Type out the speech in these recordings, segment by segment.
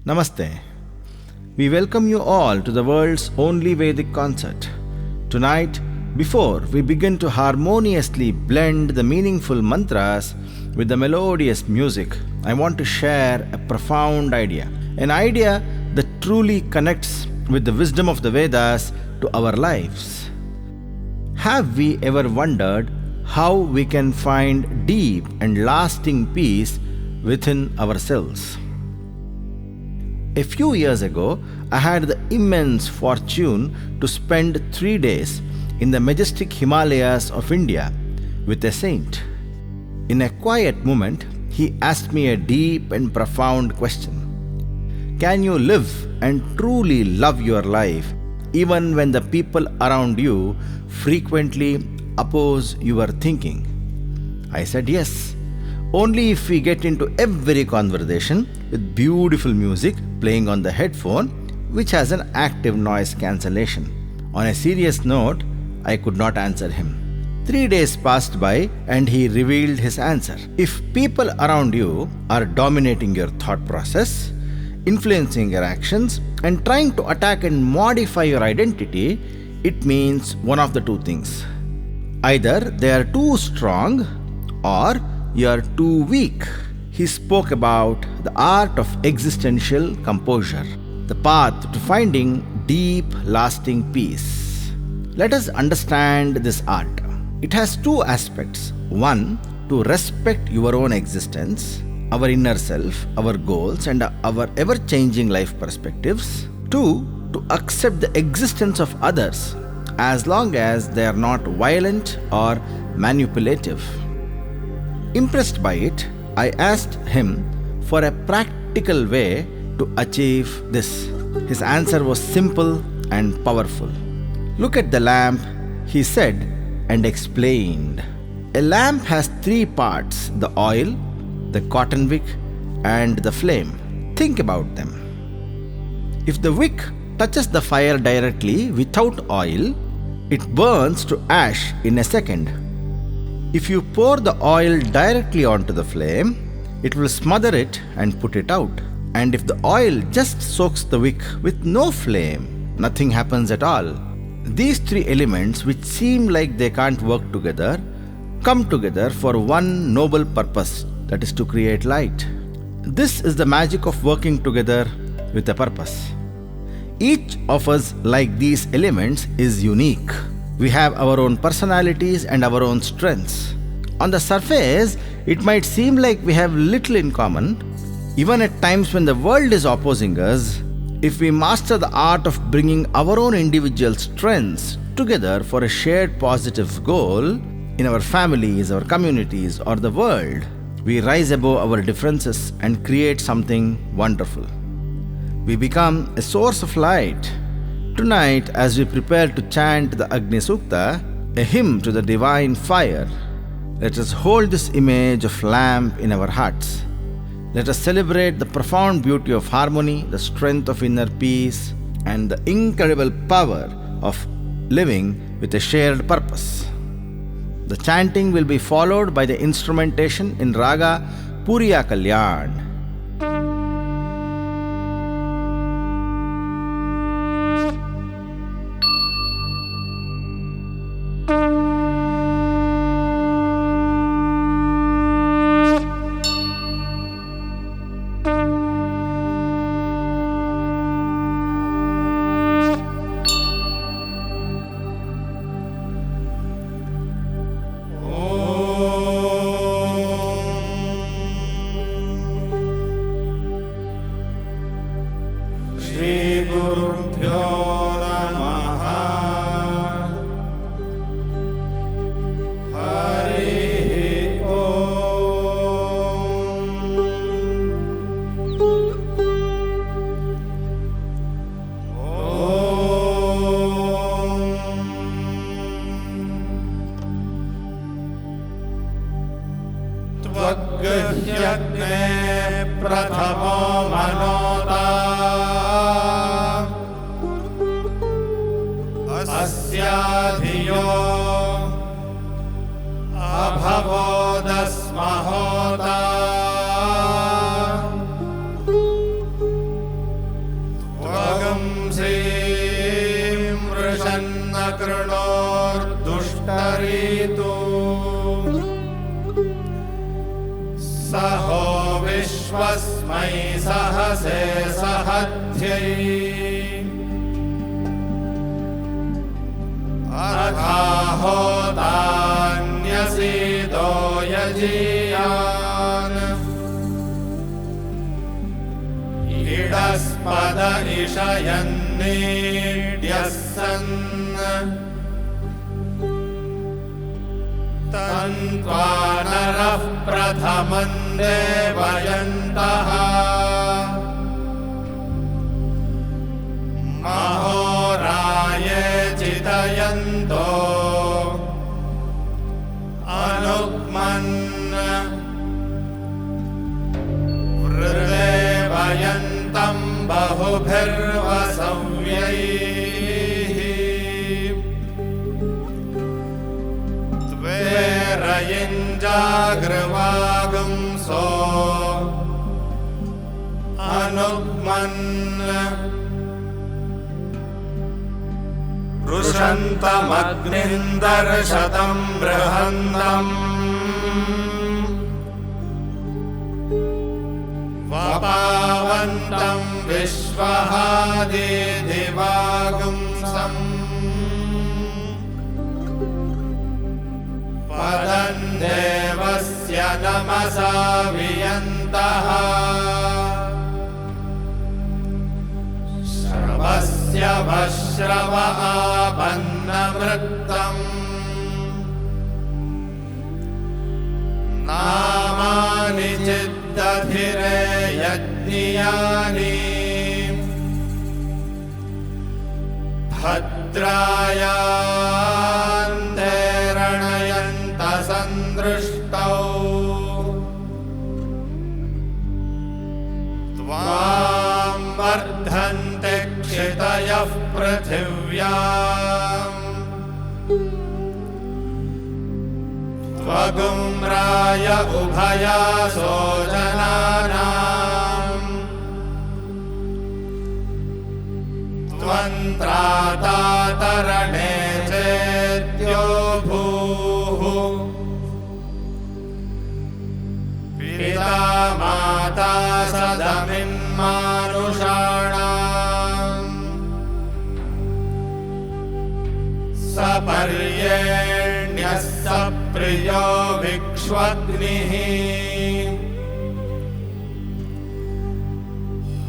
Namaste. We welcome you all to the world's only Vedic concert. Tonight, before we begin to harmoniously blend the meaningful mantras with the melodious music, I want to share a profound idea. An idea that truly connects with the wisdom of the Vedas to our lives. Have we ever wondered how we can find deep and lasting peace within ourselves? A few years ago, I had the immense fortune to spend 3 days in the majestic Himalayas of India with a saint. In a quiet moment, he asked me a deep and profound question. Can you live and truly love your life even when the people around you frequently oppose your thinking? I said yes. Only if we get into every conversation with beautiful music playing on the headphone, which has an active noise cancellation. On a serious note, I could not answer him. 3 days passed by and he revealed his answer. If people around you are dominating your thought process, influencing your actions, and trying to attack and modify your identity, it means one of the two things. Either they are too strong or you are too weak. He spoke about the art of existential composure, the path to finding deep, lasting peace. Let us understand this art. It has two aspects. One, to respect your own existence, our inner self, our goals, and our ever-changing life perspectives. Two, to accept the existence of others as long as they are not violent or manipulative. Impressed by it, I asked him for a practical way to achieve this. His answer was simple and powerful. Look at the lamp, he said and explained. A lamp has 3 parts: the oil, the cotton wick, and the flame. Think about them. If the wick touches the fire directly without oil, it burns to ash in a second. If you pour the oil directly onto the flame, it will smother it and put it out. And if the oil just soaks the wick with no flame, nothing happens at all. These 3 elements, which seem like they can't work together, come together for one noble purpose, that is to create light. This is the magic of working together with a purpose. Each of us, like these elements, is unique. We have our own personalities and our own strengths. On the surface, it might seem like we have little in common. Even at times when the world is opposing us, if we master the art of bringing our own individual strengths together for a shared positive goal in our families, our communities, or the world, we rise above our differences and create something wonderful. We become a source of light. Tonight, as we prepare to chant the Agni Sukta, a hymn to the divine fire, let us hold this image of lamp in our hearts. Let us celebrate the profound beauty of harmony, the strength of inner peace, and the incredible power of living with a shared purpose. The chanting will be followed by the instrumentation in Raga Puriya Kalyan. त्वग्गह्यग्ने प्रथमो मनोता अस्याधियो अभवोदस्महोता स्वस्मै सहसे सहध्यै अर्धाहोतान्यसीदो यजीयान् इडस्पद इषयन्नीड्यः सन् तन्त्वा नरः प्रथमं देवयन्तः महोराये चितयन्तो अनुग्मन् वृदेवयन्तं बहुभिर्वसव्यैः त्वेरयिञ्जागृवागुंसो अनुग्मन् रुषन्तमग्निन्दर्शतं बृहन्दम् वपावन्तं विश्वहादिदिवागुंसम् पदं देवस्य नमसा वियन्तः श्रवस्य वश्रव आपन्नवृत्तम् नामानि चिद्दधिरे यज्ञियानि भद्रायान्तेरणयन्त सन्दृष्टौ त्वां वर्धन्ते क्षितयः पृथिव्याम् त्वगुम्राय उभयासो जनानाम् त्वन्त्रातातरणे चेद्यो भूः पिता माता सदमिन्मानुषाणाम् सपर्येण्यः सप्रियो विक्ष्वग्निः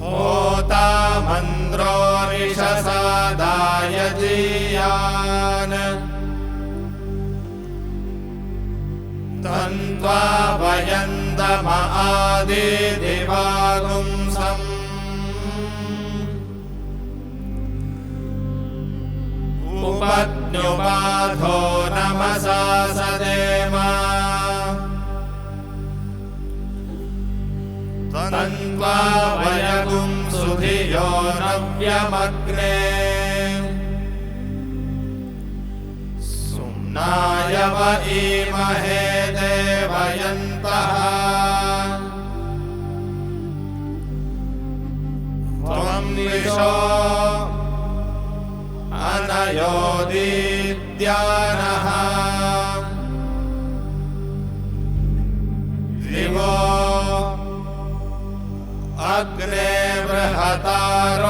होता मन्द्रो रिषसादाय जीयान् तन्त्वा वयन्दम आदिदिवागुंसम् उपज्ञुबाधो नमसा सदेम तन्त्वा वयगुं सुधियो नव्यमग्ने सुम्नाय व ईमहे देवयन्तः त्वं विशो अनयोदीद्यानः दिवो अग्ने बृहतारोचनेन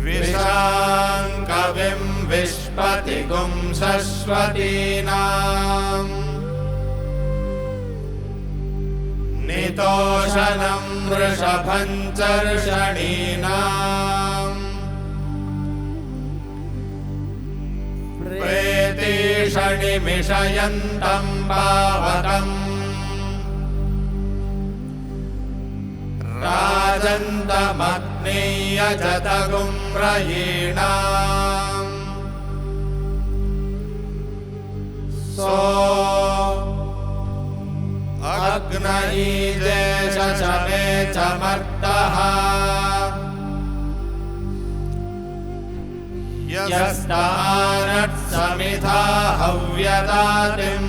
विशां कविं विष्पतिगुं शश्वतीनाम् नितोषनं वृषभं चर्षणीनाम् प्रेतीषणिमिषयन्तं पावकम् राजन्तमग्नीयजतगुम्रयीणाम् सो अग्नयीदेशमे च मर्तः यस्तानत्समिधा हव्यदातिम्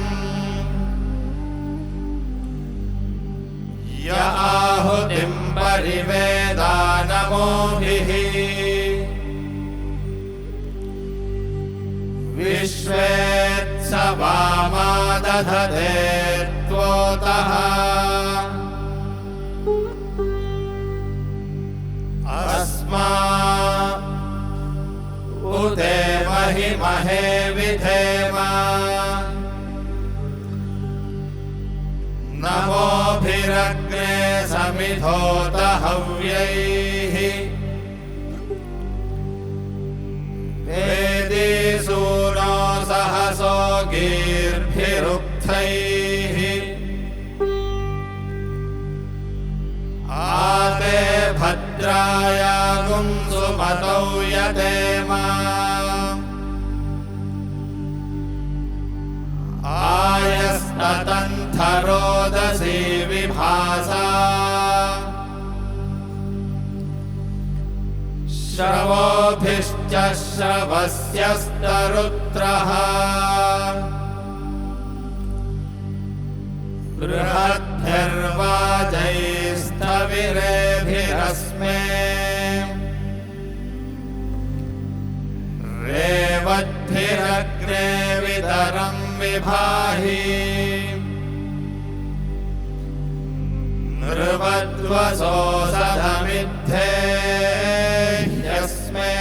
य आहुतिं परिवेदानमोभिः विश्वेत्सा वामा दधते त्वोतः अस्मा उते महिमहे विधेम नमोभिरग्ने समिधोत हव्यैः वेदेसूनो सहसो गीर्भिरुक्थैः आते भद्राय गुंसुमतौ यतेम आयस्ततन्थरोदसी विभासा श्रवोभिश्च श्रवस्यस्तरुत्रः बृहद्भिर्वाजैस्तविरेभिरस्मे रेवद्भिरग्ने वितरं विभाहि नृवद्वसो सधमिद्धे यस्मे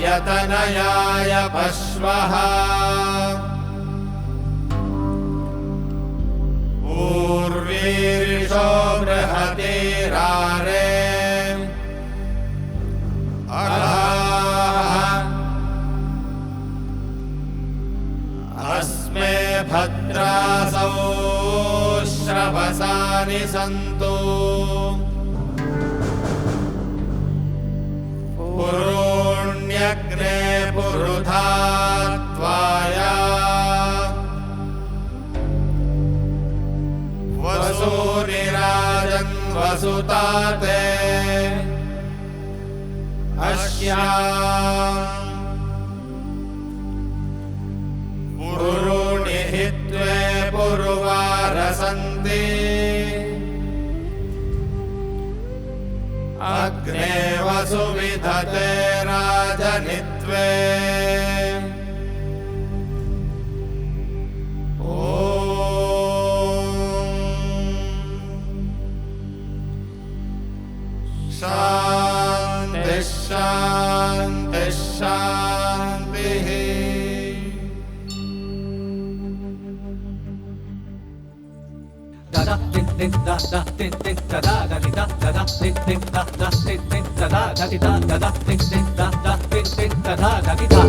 भूरितोकायतनयाय पश्वः ऊर्वीरिषो बृहतीरारे अस्मे भद्रासौ श्रवसानि सन्तु पुरोण्यग्ने पुरुधा त्वाया वसूनिराजन् वसुताते अश्याम् पुरूणि हि त्वे पुरुवारसन्ति अग्ने वसुविधते राजनित्वे शान्तिः शान्तिः शान्तिः da din din da din din da da din din da din din da din da din din da din din da din da.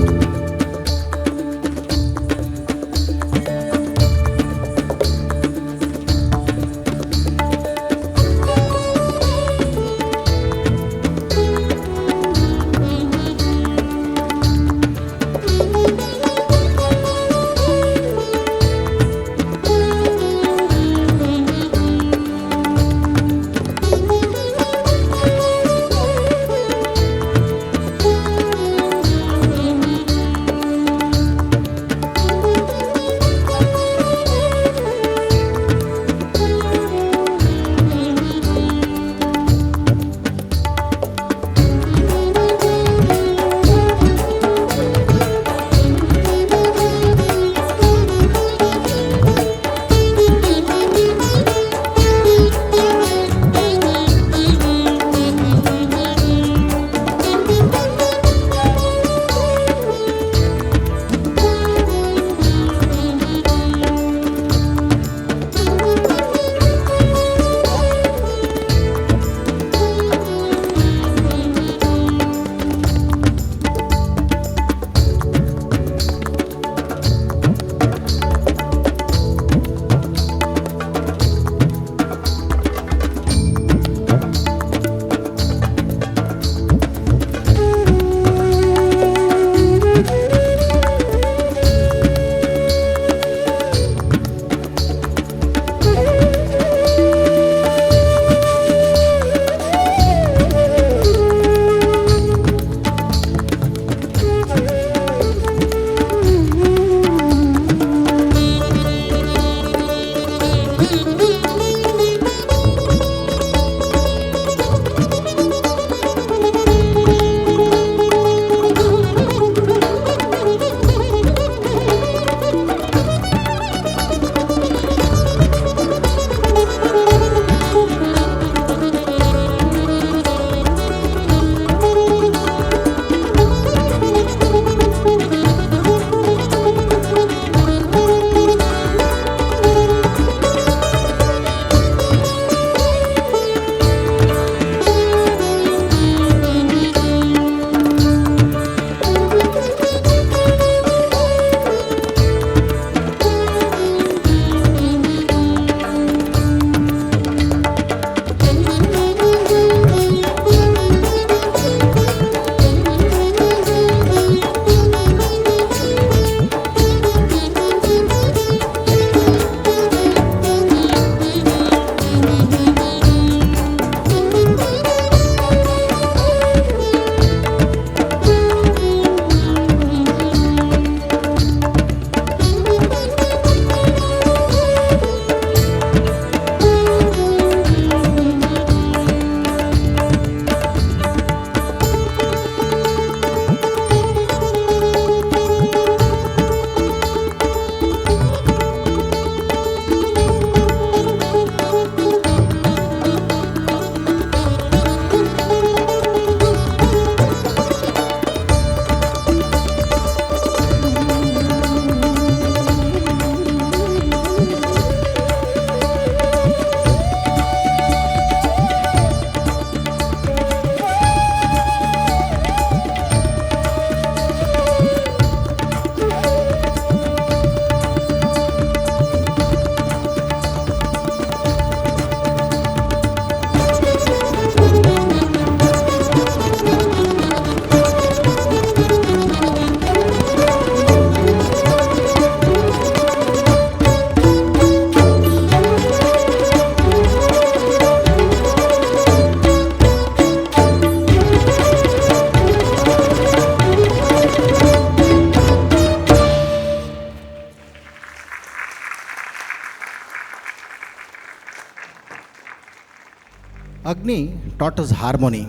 Agni taught us harmony.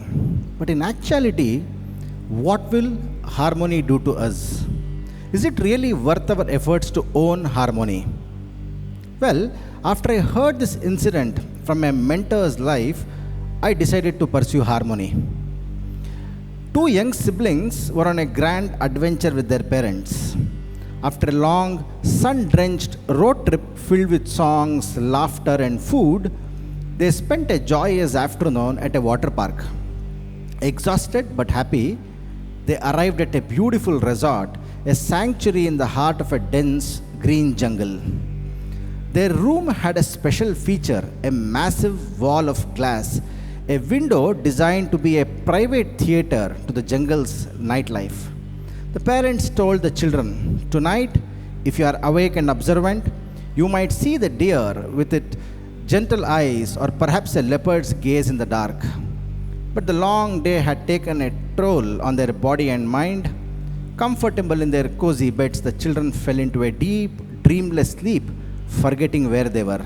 But in actuality, what will harmony do to us? Is it really worth our efforts to own harmony? Well, after I heard this incident from my mentor's life, I decided to pursue harmony. Two young siblings were on a grand adventure with their parents. After a long, sun-drenched road trip filled with songs, laughter, and food, they spent a joyous afternoon at a water park. Exhausted but happy, they arrived at a beautiful resort, a sanctuary in the heart of a dense green jungle. Their room had a special feature, a massive wall of glass, a window designed to be a private theater to the jungle's nightlife. The parents told the children, "Tonight, if you are awake and observant, you might see the deer with its gentle eyes or perhaps a leopard's gaze in the dark." But the long day had taken a toll on their body and mind. Comfortable in their cozy beds, the children fell into a deep, dreamless sleep, forgetting where they were.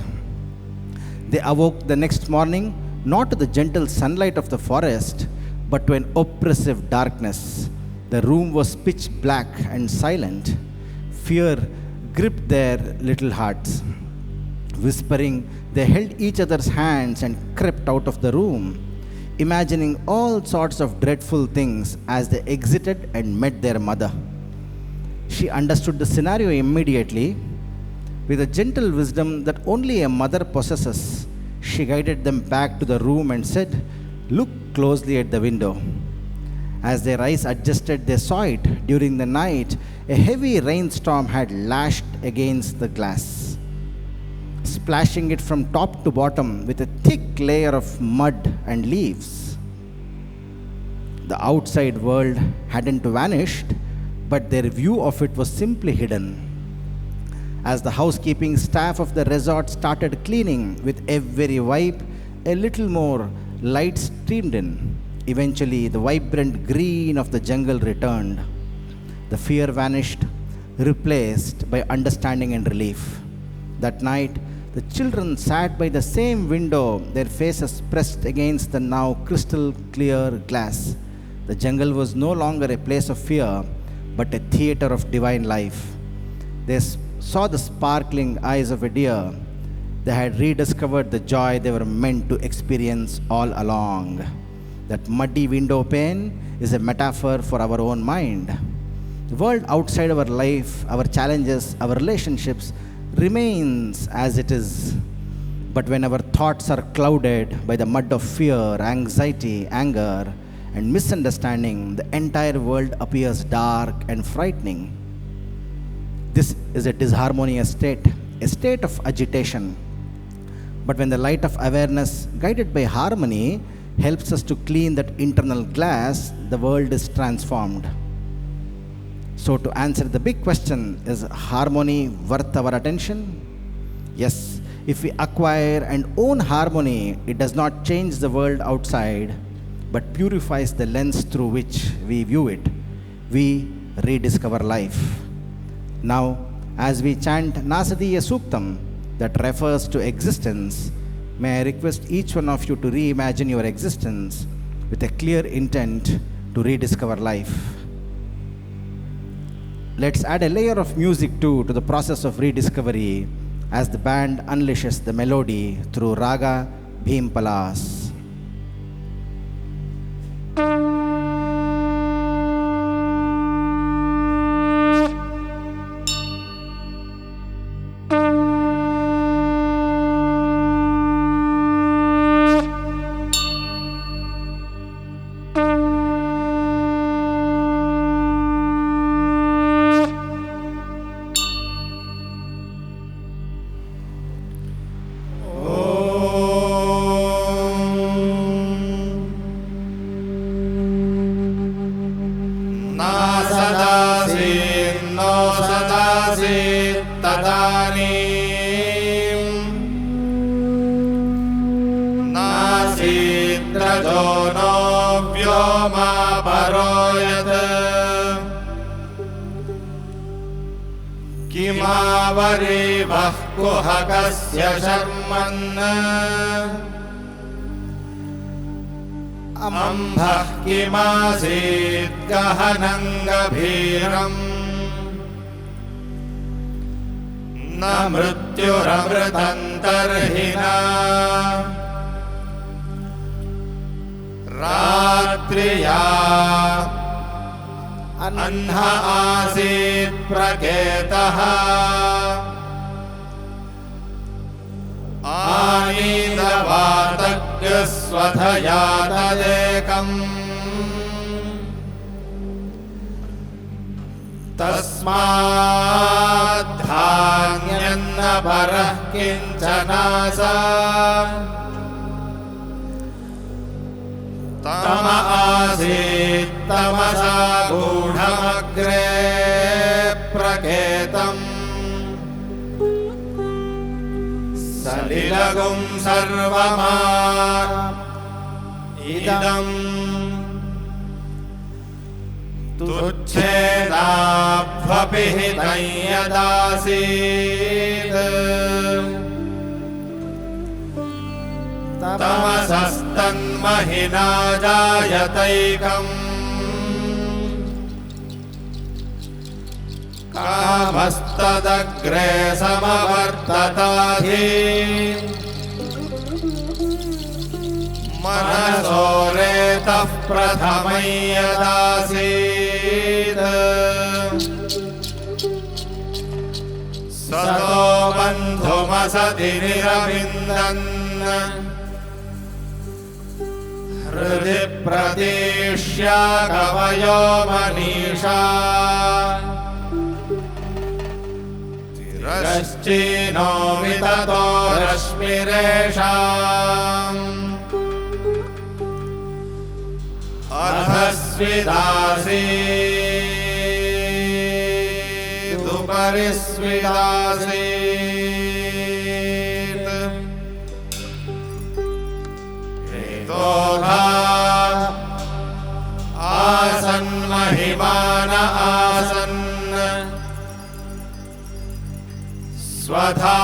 They awoke the next morning not to the gentle sunlight of the forest, but to an oppressive darkness. The room was pitch black and silent. Fear gripped their little hearts. Whispering, they held each other's hands and crept out of the room, imagining all sorts of dreadful things as they exited and met their mother. She understood the scenario immediately. With a gentle wisdom that only a mother possesses, she guided them back to the room and said, "Look closely at the window." As their eyes adjusted, they saw it. During the night, a heavy rainstorm had lashed against the glass, splashing it from top to bottom with a thick layer of mud and leaves. The outside world hadn't vanished, but their view of it was simply hidden. As the housekeeping staff of the resort started cleaning, with every wipe, a little more light streamed in. Eventually, the vibrant green of the jungle returned. The fear vanished, replaced by understanding and relief. That night, the children sat by the same window, their faces pressed against the now crystal clear glass. The jungle was no longer a place of fear, but a theater of divine life. They saw the sparkling eyes of a deer. They had rediscovered the joy they were meant to experience all along. That muddy window pane is a metaphor for our own mind. The world outside our life, our challenges, our relationships remains as it is. But when our thoughts are clouded by the mud of fear, anxiety, anger, and misunderstanding, the entire world appears dark and frightening. This is a disharmonious state, a state of agitation. But when the light of awareness, guided by harmony, helps us to clean that internal glass, the world is transformed. So, to answer the big question, is harmony worth our attention? Yes, if we acquire and own harmony, it does not change the world outside, but purifies the lens through which we view it. We rediscover life. Now, as we chant Nasadiya Suktam, that refers to existence, may I request each one of you to reimagine your existence with a clear intent to rediscover life. Let's add a layer of music too to the process of rediscovery as the band unleashes the melody through Raga Bhim Palas. किमावरीवः कुहकस्य शर्मन् अम्भः किमासीत् गहनं गभीरम् न मृत्युरमृतं तर्हि न रात्र्या अह्न आसीत् प्रकेतः आनीतवातज्ञस्वथया तदेकम् तस्माद्धान्यन्न परः किञ्चनासा तम आसीत् तमसा गूढमग्रे प्रकेतम् सलिलगुं सर्वमा इदम् तुच्छेदाभ्वपिहितं यदासीत् तमसस्तन्महिना जायतैकम् कामस्तदग्रे समवर्तताधि मनसो रेतः प्रथमं यदासीत् सतो बन्धुमसति निरविन्दन् हृदि प्रदिश्य कवयो मनीषा तिरश्चीनोमि ततो रश्मिरेषाम् अधस्विदासीदुपरि स्विदासीत् हेतोधा आसन् महिमान आसन् स्वधा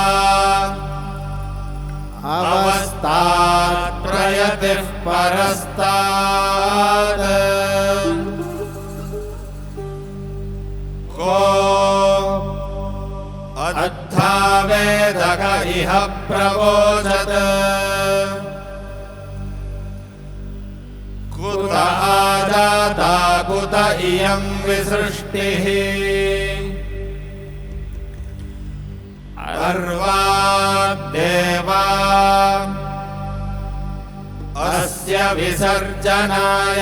अवस्थात् प्रयतिः परस्तात् को अद्धा वेदक इह प्रवोचत् कुत आजाता कुत इयं विसृष्टिः अर्वाद्देवा अस्य विसर्जनाय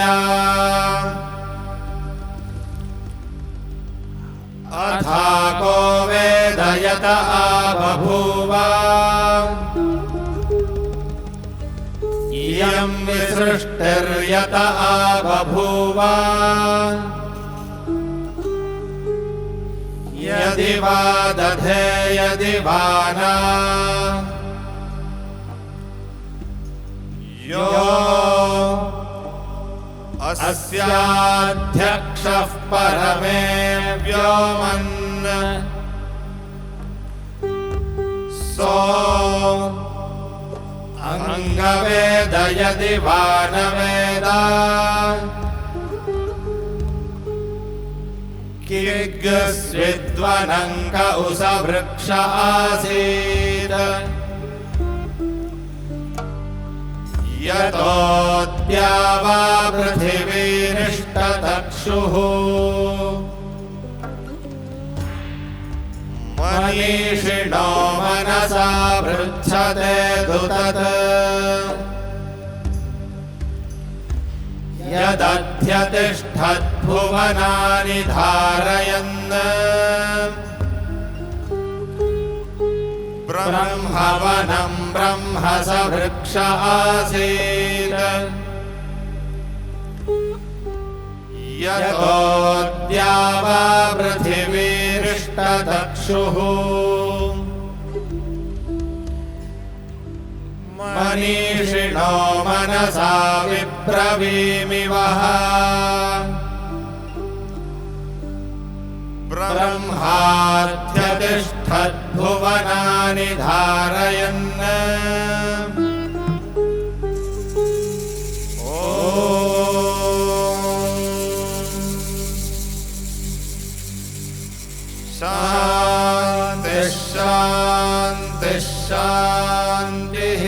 अथा को वेदयत आबभूव इयं विसृष्टिर्यत आबभूव यदि वा दधे यदि वा न यो अस्याध्यक्षः परमे व्योमन् सो अंगवेद यदि वा न वेद किग्स्विद्वनङ्क उसवृक्ष आसीत् यतोऽद्यावा पृथिवीरिष्टतक्षुः मनीषिणो मनसा पृच्छते दुतत् यदध्यतिष्ठद्भुवनानि धारयन् ब्रह्मवनं ब्रह्म स वृक्ष आसीत् यतोऽद्यावा पृथिवीरिष्टतक्षुः मनीषिणो मनसा विब्रवीमि वः ब्रह्माध्यतिष्ठद्भुवनानि धारयन्। शान्तिः शान्तिः शान्तिः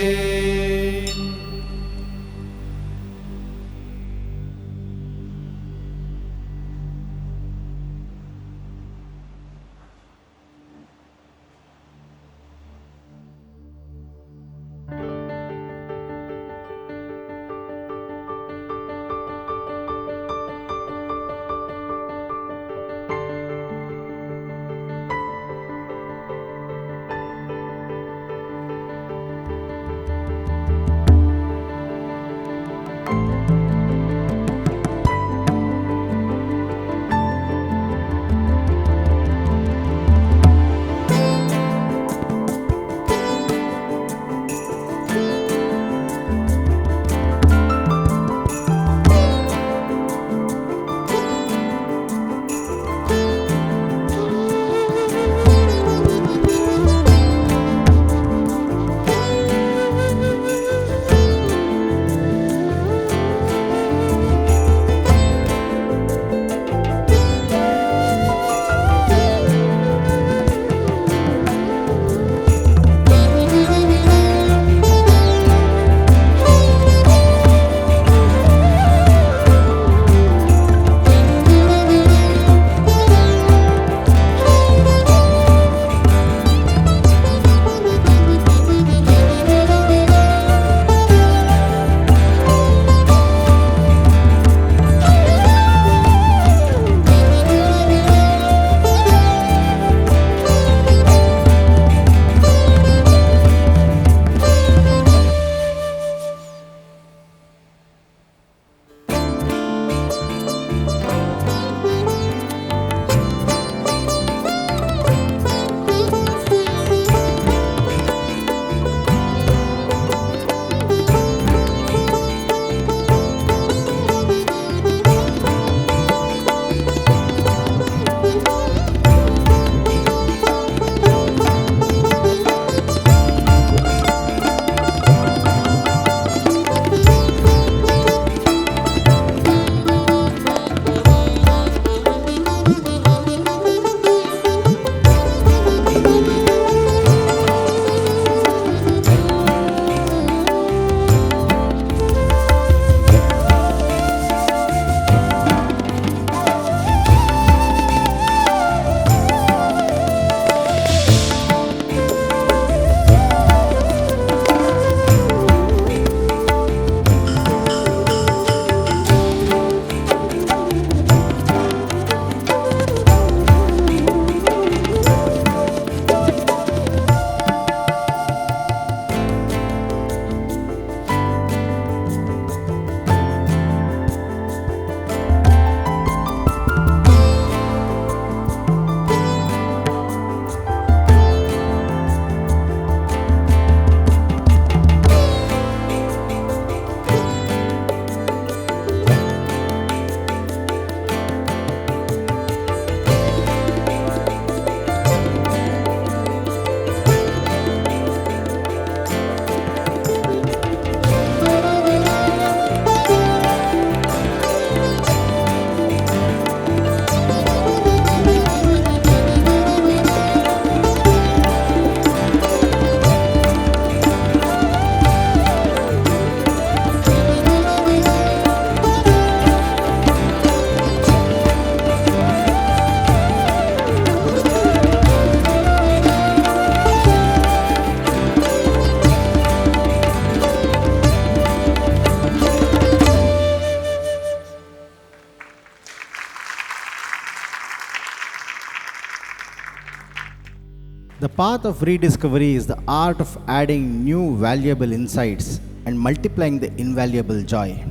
The path of rediscovery is the art of adding new valuable insights and multiplying the invaluable joy.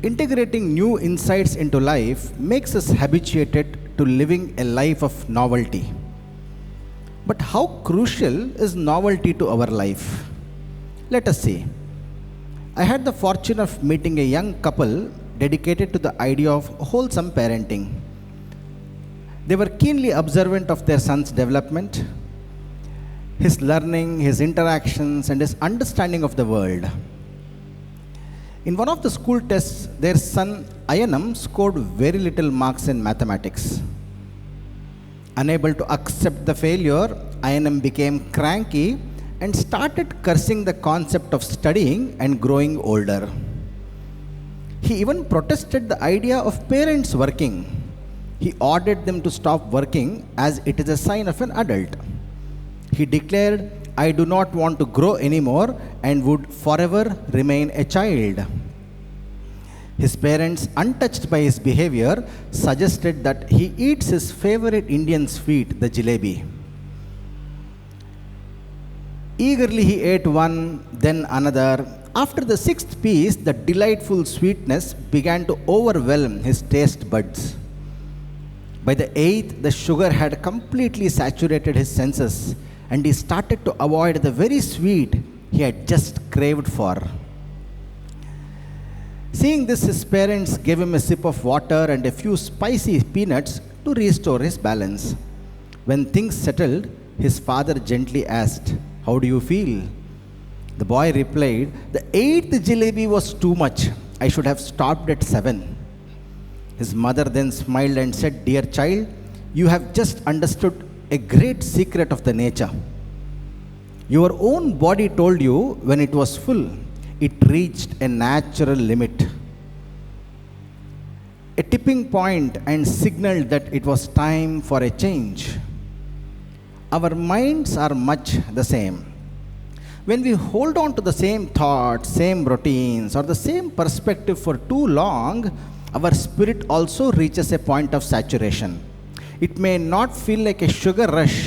Integrating new insights into life makes us habituated to living a life of novelty. But how crucial is novelty to our life? Let us see. I had the fortune of meeting a young couple dedicated to the idea of wholesome parenting. They were keenly observant of their son's development, his learning, his interactions, and his understanding of the world. In one of the school tests, their son Ayanam scored very little marks in mathematics. Unable to accept the failure, INM became cranky and started cursing the concept of studying and growing older. He even protested the idea of parents working. He ordered them to stop working as it is a sign of an adult. He declared, "I do not want to grow anymore and would forever remain a child." His parents, untouched by his behavior, suggested that he eats his favorite Indian sweet, the jalebi. Eagerly he ate one, then another. After the sixth piece, the delightful sweetness began to overwhelm his taste buds. By the eighth, the sugar had completely saturated his senses, and he started to avoid the very sweet he had just craved for. Seeing this, his parents gave him a sip of water and a few spicy peanuts to restore his balance. When things settled, his father gently asked, "How do you feel?" The boy replied, "The eighth jalebi was too much. I should have stopped at 7. His mother then smiled and said, "Dear child, you have just understood a great secret of the nature. Your own body told you when it was full, it reached a natural limit, a tipping point, and signaled that it was time for a change." Our minds are much the same. When we hold on to the same thoughts, same routines, or the same perspective for too long, our spirit also reaches a point of saturation. It may not feel like a sugar rush,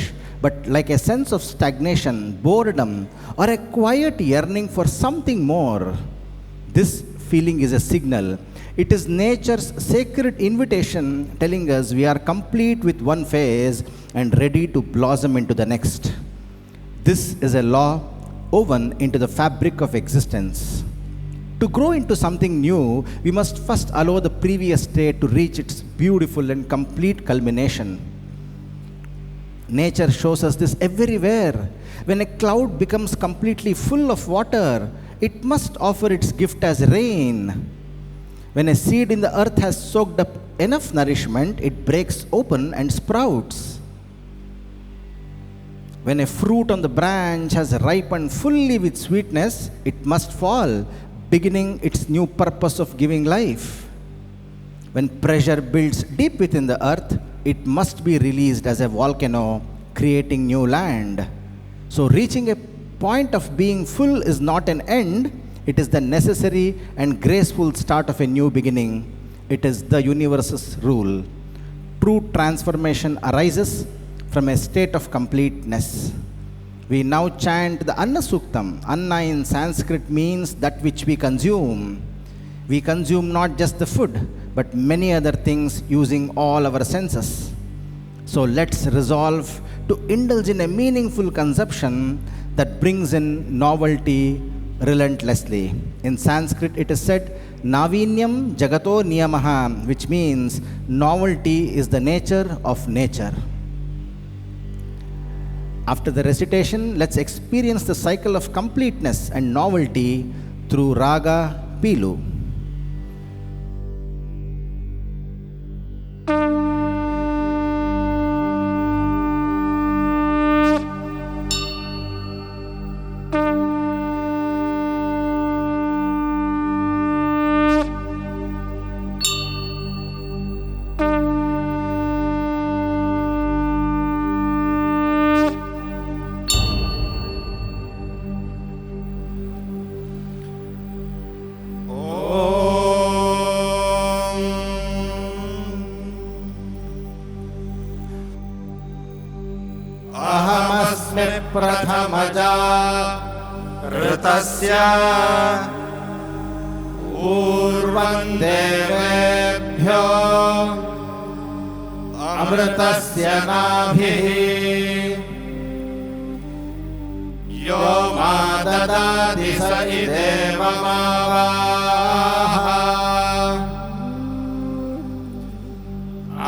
but like a sense of stagnation, boredom, or a quiet yearning for something more. This feeling is a signal. It is nature's sacred invitation telling us we are complete with one phase and ready to blossom into the next. This is a law woven into the fabric of existence. To grow into something new, we must first allow the previous state to reach its beautiful and complete culmination. Nature shows us this everywhere. When a cloud becomes completely full of water, it must offer its gift as rain. When a seed in the earth has soaked up enough nourishment, it breaks open and sprouts. When a fruit on the branch has ripened fully with sweetness, it must fall, beginning its new purpose of giving life. When pressure builds deep within the earth, it must be released as a volcano, creating new land. So reaching a point of being full is not an end, it is the necessary and graceful start of a new beginning. It is the universe's rule. True transformation arises from a state of completeness. We now chant the Anna Suktam. Anna in Sanskrit means that which we consume. We consume not just the food, but many other things using all our senses. So let's resolve to indulge in a meaningful consumption that brings in novelty relentlessly. In Sanskrit it is said, Navinyam Jagato Niyamaha, which means novelty is the nature of nature. After the recitation, let's experience the cycle of completeness and novelty through Raga Pilu. अहमस्मि प्रथमजा ऋतस्य पूर्वं देवेभ्यो अमृतस्य नाभिः यो मा ददाति स इदेवमावाः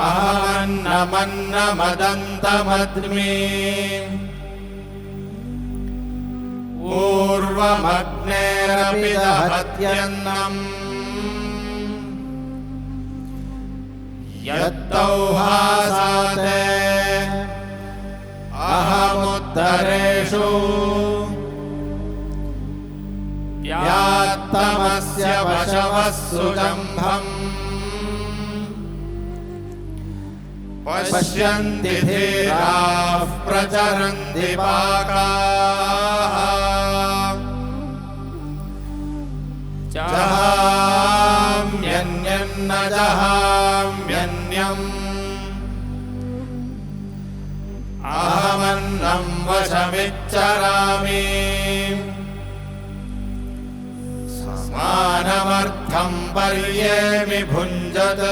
अहमन्नमन्नमदन्तमद्मि पूर्वमग्नेरपि दहत्यन्नम् यत्तौ हासाते वाक्तरेषु यात्तमस्य वशवः सुजम्भम् पश्यन्ति धीराः प्रचरन्ति पाकाः जहाम्यन्यन्न जहाम्यन्यम् अहमन्नं वशमिच्छरामि समानमर्थं पर्येमि भुञ्जत्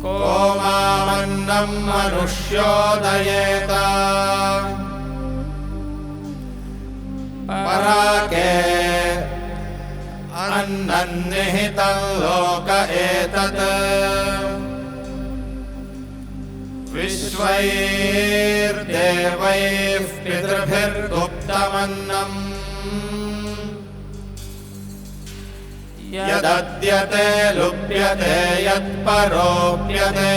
को मामन्नं मनुष्योदयेत पराके अन्नन्निहितं लोक एतत् विश्वैर्देवैः पितृभिर्गुप्तमन्नम् यदद्यते लुप्यते यत्परोप्यते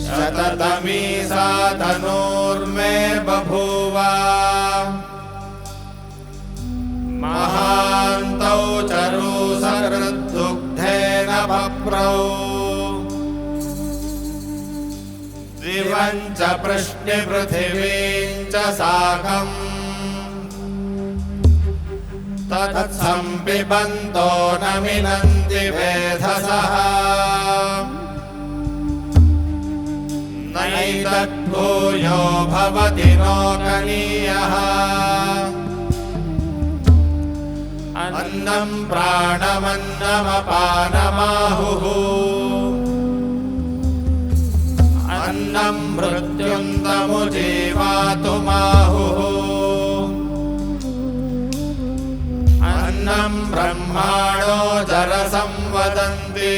शततमी सा तनूर्मे बभूव महान्तौ चरूसकृद्दुग्धेन भप्रौ दिवं च पृष्णिपृथिवीं च साकम् तत्संपिबन्तो न मिनन्ति वेधसः नैतद्भूयो भवति नोकनीयः अन्नं प्राणमन्नमपानमाहुः अन्नं मृत्युन्तमुजीवातुमाहुः अन्नं ब्रह्माणो जरसं वदन्ति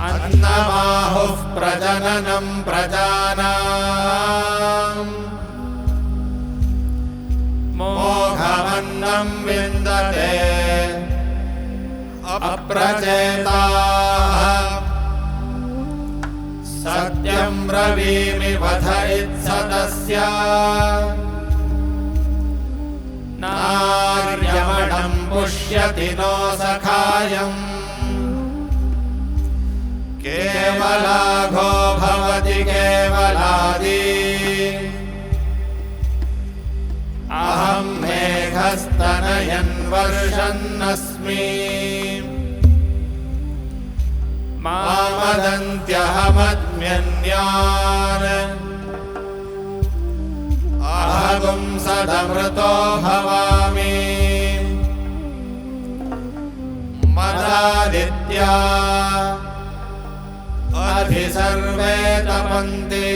अन्नमाहुः प्रजननं प्रजानाम् मोघमन्नं विन्दते अप्रचेताः सत्यं ब्रवीमि वध इत्सतस्य नार्यमणं पुष्यति नो सखायम् केवलाघो भवति केवलादि अहं मेघस्तनयन् वर्षन्नस्मि मामदन्त्यहमद्म्यन्यान् अहं सदमृतो भवामि मदादित्या अधि सर्वे तपन्ति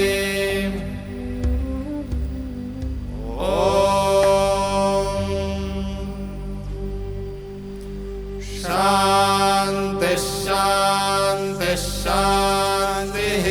शान्ति शान्ति शान्तिः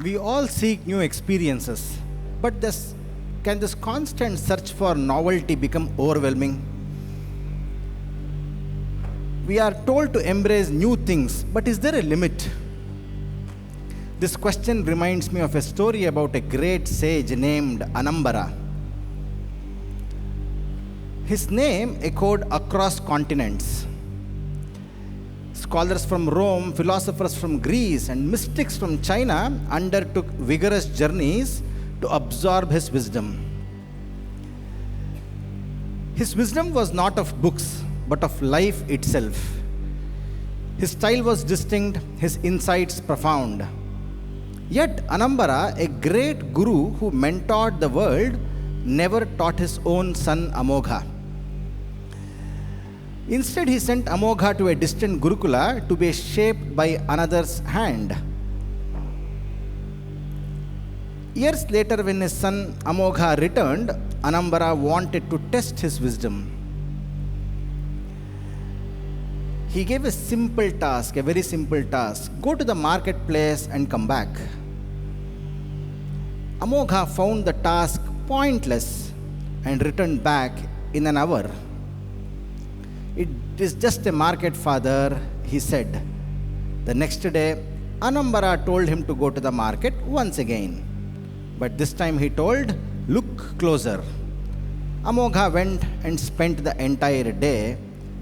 We all seek new experiences, but can this constant search for novelty become overwhelming? We are told to embrace new things, but is there a limit? This question reminds me of a story about a great sage named Anambara. His name echoed across continents. Scholars from Rome, philosophers from Greece, and mystics from China undertook vigorous journeys to absorb his wisdom. His wisdom was not of books, but of life itself. His style was distinct, his insights profound. Yet Anambara, a great guru who mentored the world, never taught his own son Amogha. Instead, he sent Amogha to a distant Gurukula to be shaped by another's hand. Years later, when his son Amogha returned, Anambara wanted to test his wisdom. He gave a simple task, a very simple task. Go to the marketplace and come back. Amogha found the task pointless and returned back in an hour. It is just a market, father, he said. The next day, Anambara told him to go to the market once again. But this time he told, look closer. Amogha went and spent the entire day.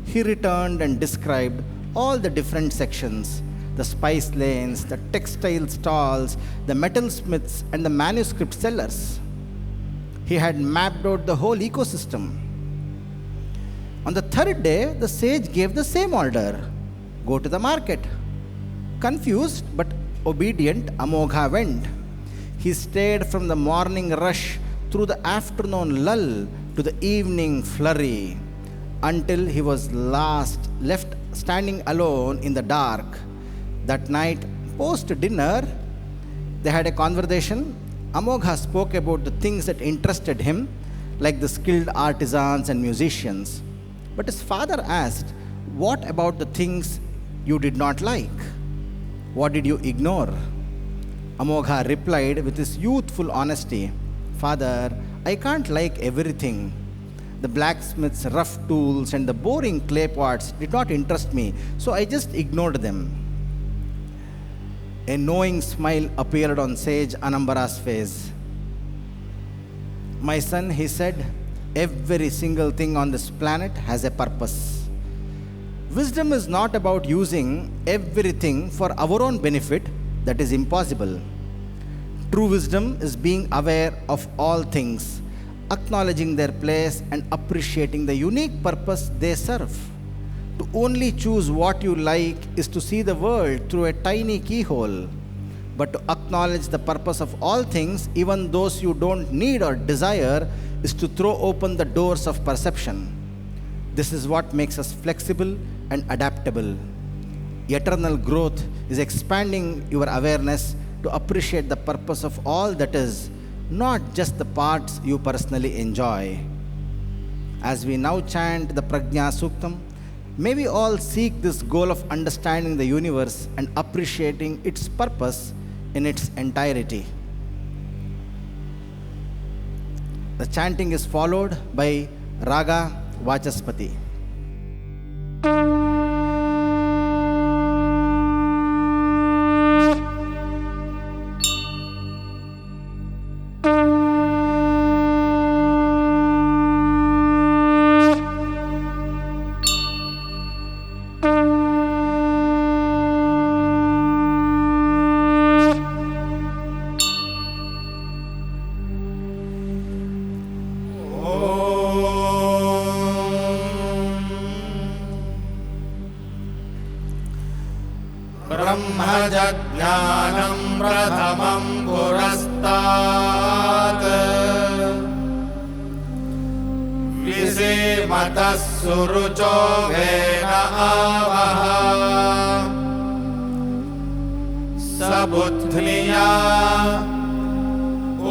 He returned and described all the different sections, the spice lanes, the textile stalls, the metalsmiths, and the manuscript sellers. He had mapped out the whole ecosystem. On the third day, the sage gave the same order. Go to the market. Confused but obedient, Amogha went. He stayed from the morning rush through the afternoon lull to the evening flurry until he was left standing alone in the dark. That night, post dinner, they had a conversation. Amogha spoke about the things that interested him, like the skilled artisans and musicians. But his father asked, what about the things you did not like? What did you ignore? Amogha replied with his youthful honesty, Father, I can't like everything. The blacksmith's rough tools and the boring clay pots did not interest me, so I just ignored them. A knowing smile appeared on sage Anambara's face. My son, he said, every single thing on this planet has a purpose. Wisdom is not about using everything for our own benefit. That is impossible. True wisdom is being aware of all things, acknowledging their place and appreciating the unique purpose they serve. To only choose what you like is to see the world through a tiny keyhole. But to acknowledge the purpose of all things, even those you don't need or desire, is to throw open the doors of perception. This is what makes us flexible and adaptable. Eternal growth is expanding your awareness to appreciate the purpose of all that is, not just the parts you personally enjoy. As we now chant the Prajna Suktam, may we all seek this goal of understanding the universe and appreciating its purpose in its entirety. The chanting is followed by Raga Vachaspati. ब्रह्मजज्ञानं प्रथमं पुरस्तात् विसेमतः सुरुचो when आवः स बुद्ध्या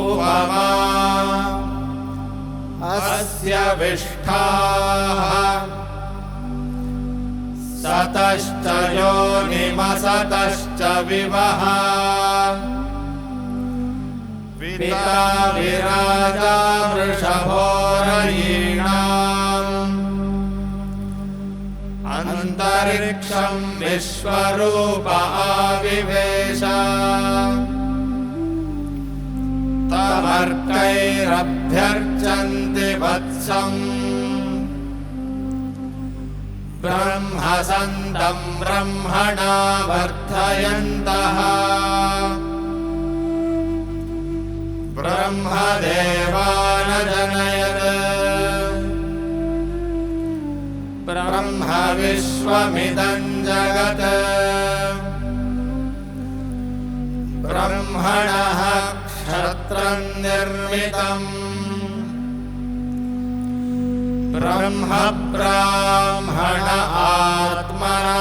उपमा अस्य विष्ठाः सतश्च योनिमसतश्च विवः पिता विराजा वृषभो रयीणाम् अन्तरिक्षं विश्वरूप आविवेश तमर्कैरभ्यर्चन्ति वत्सम् ब्रह्मसन्दं ब्रह्मणा वर्धयन्तः ब्रह्मदेवानजनयत् ब्रह्म विश्वमिदं जगत् ब्रह्मणः क्षत्रं निर्मितम् ब्रह्म ब्राह्मण आत्मना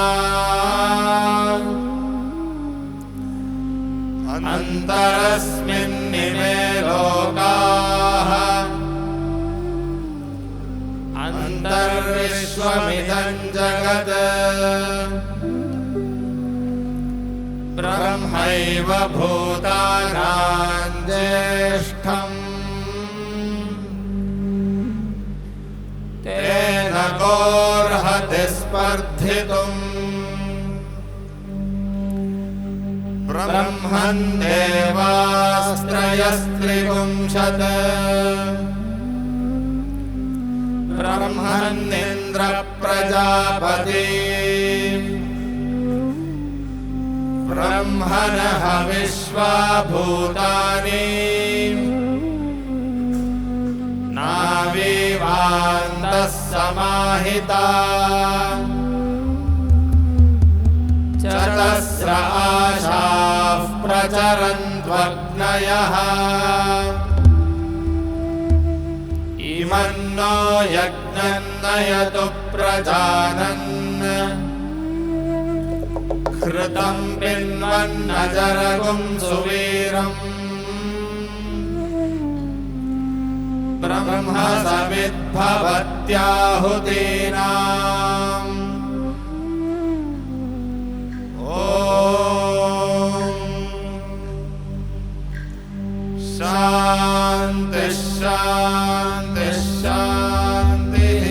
अन्तरस्मिन्निमे लोकाः अन्तर्विश्वमिदं जगत् ब्रह्मैव भूतानां ज्येष्ठम् तेन कोऽर्हति स्पर्धितुम् ब्रह्मन् देवास्त्रयस्त्रिपुंशत् ब्रह्मन्निन्द्र प्रजापति ब्रह्मणः विश्वा भूतानि नावीवान्तः समाहिता चतस्र आशाः प्रचरन्त्वग्नयः इमन्नो यज्ञं नयतु प्रजानन् कृतं पिन्वन्नजरगुं सुवीरम् ब्रह्म समिद्भवत्याहुतीनाम् ॐ शान्ति शान्ति शान्तिः।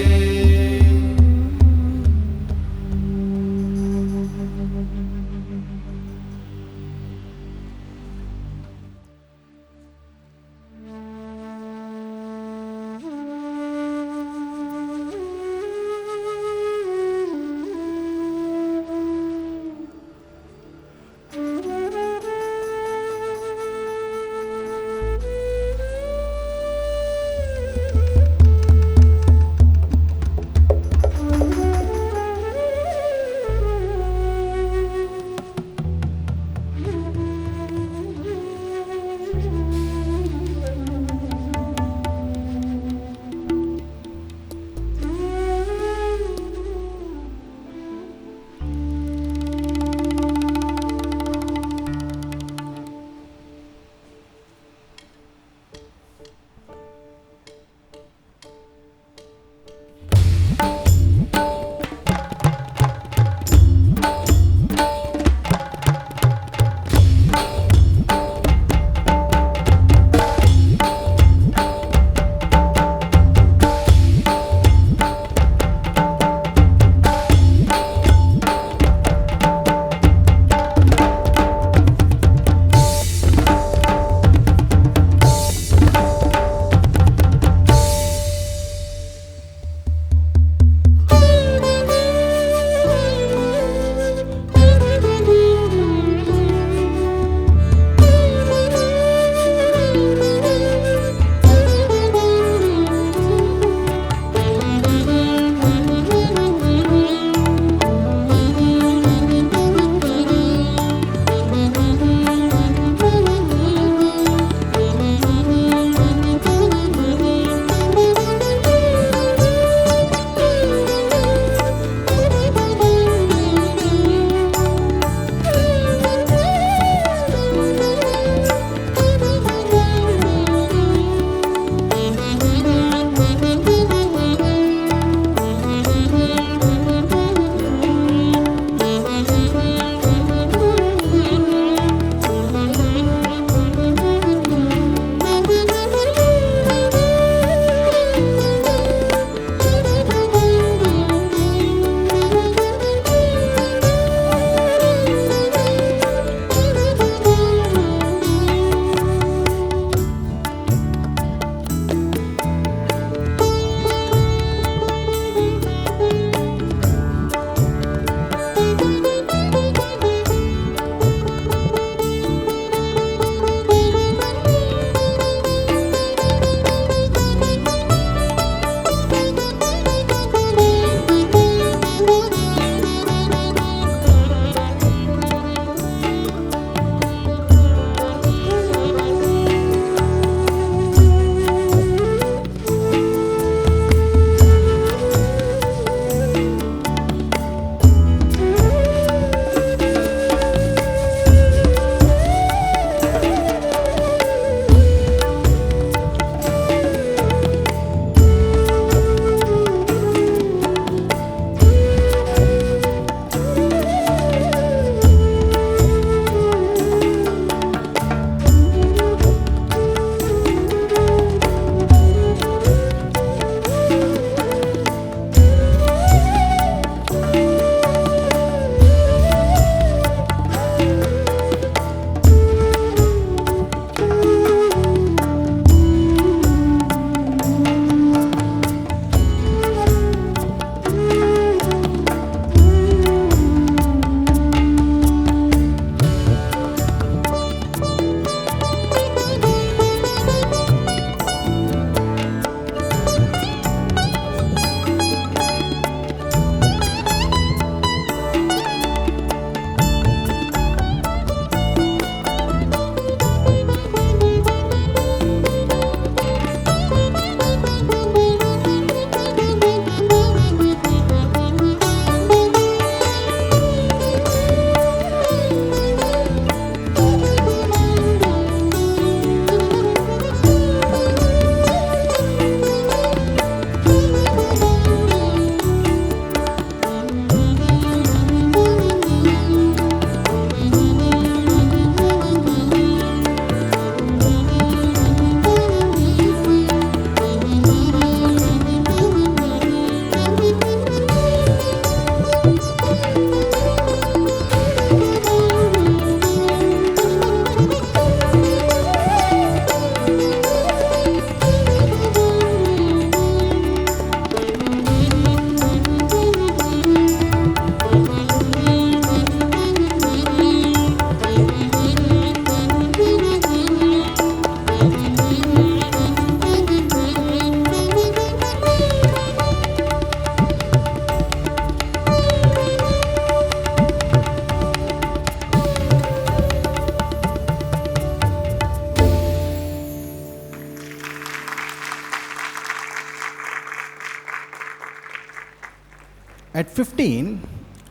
At 15,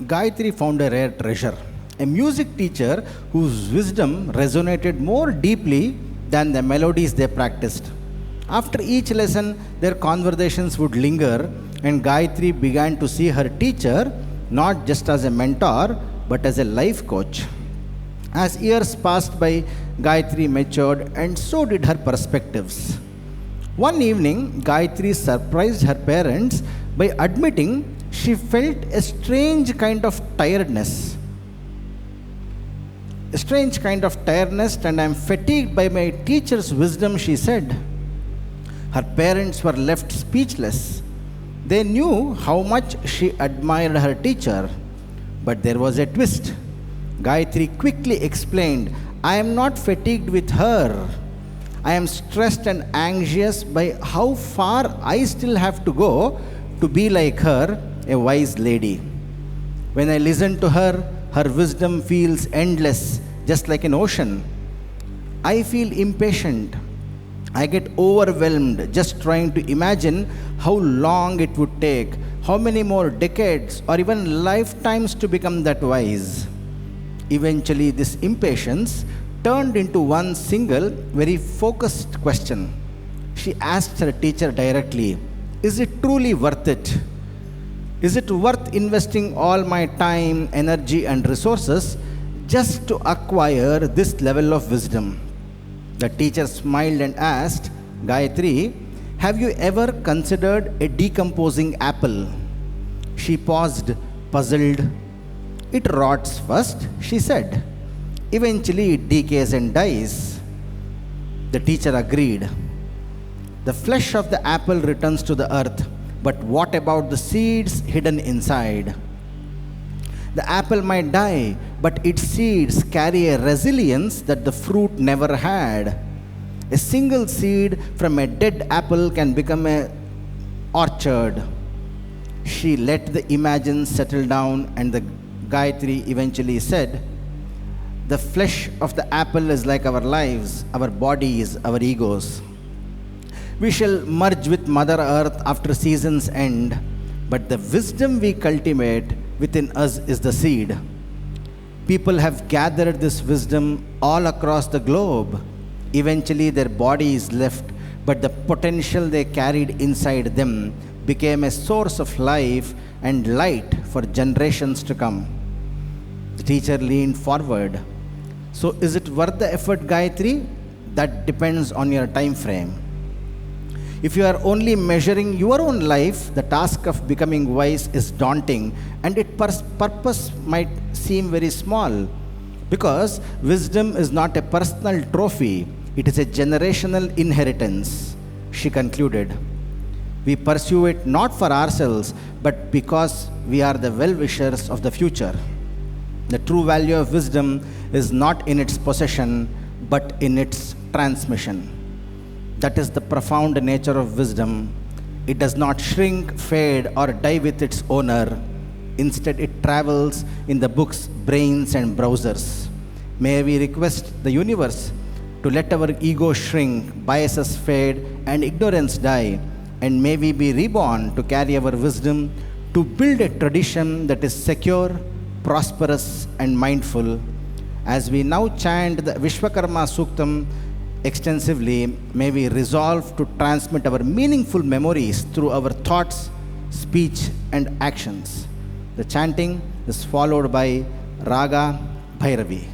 Gayatri found a rare treasure, a music teacher whose wisdom resonated more deeply than the melodies they practiced. After each lesson, their conversations would linger, and Gayatri began to see her teacher not just as a mentor but as a life coach. As years passed by, Gayatri matured, and so did her perspectives. One evening, Gayatri surprised her parents by admitting she felt a strange kind of tiredness. A strange kind of tiredness, and I am fatigued by my teacher's wisdom, she said. Her parents were left speechless. They knew how much she admired her teacher, but there was a twist. Gayatri quickly explained, I am not fatigued with her. I am stressed and anxious by how far I still have to go to be like her, a wise lady. When I listen to her, her wisdom feels endless, just like an ocean. I feel impatient. I get overwhelmed just trying to imagine how long it would take, how many more decades or even lifetimes to become that wise. Eventually, this impatience turned into one single, very focused question. She asked her teacher directly, is it truly worth it? Is it worth investing all my time, energy, and resources just to acquire this level of wisdom? The teacher smiled and asked, Gayatri, have you ever considered a decomposing apple? She paused, puzzled. It rots first, she said. Eventually it decays and dies. The teacher agreed. The flesh of the apple returns to the earth, but what about the seeds hidden inside? The apple might die, but its seeds carry a resilience that the fruit never had. A single seed from a dead apple can become an orchard. She let the imagine settle down, and the Gayatri eventually said, the flesh of the apple is like our lives, our bodies, our egos. We shall merge with Mother Earth after seasons end, but the wisdom we cultivate within us is the seed. People have gathered this wisdom all across the globe. Eventually their body is left, but the potential they carried inside them became a source of life and light for generations to come. The teacher leaned forward. So is it worth the effort, Gayatri? That depends on your time frame. If you are only measuring your own life, the task of becoming wise is daunting, and its purpose might seem very small, because wisdom is not a personal trophy, it is a generational inheritance, she concluded. We pursue it not for ourselves, but because we are the well-wishers of the future. The true value of wisdom is not in its possession, but in its transmission. That is the profound nature of wisdom. It does not shrink, fade, or die with its owner. Instead, it travels in the books, brains, and browsers. May we request the universe to let our ego shrink, biases fade, and ignorance die, and may we be reborn to carry our wisdom to build a tradition that is secure, prosperous, and mindful. As we now chant the Vishwakarma Suktam extensively, may we resolve to transmit our meaningful memories through our thoughts, speech, and actions. The chanting is followed by Raga Bhairavi.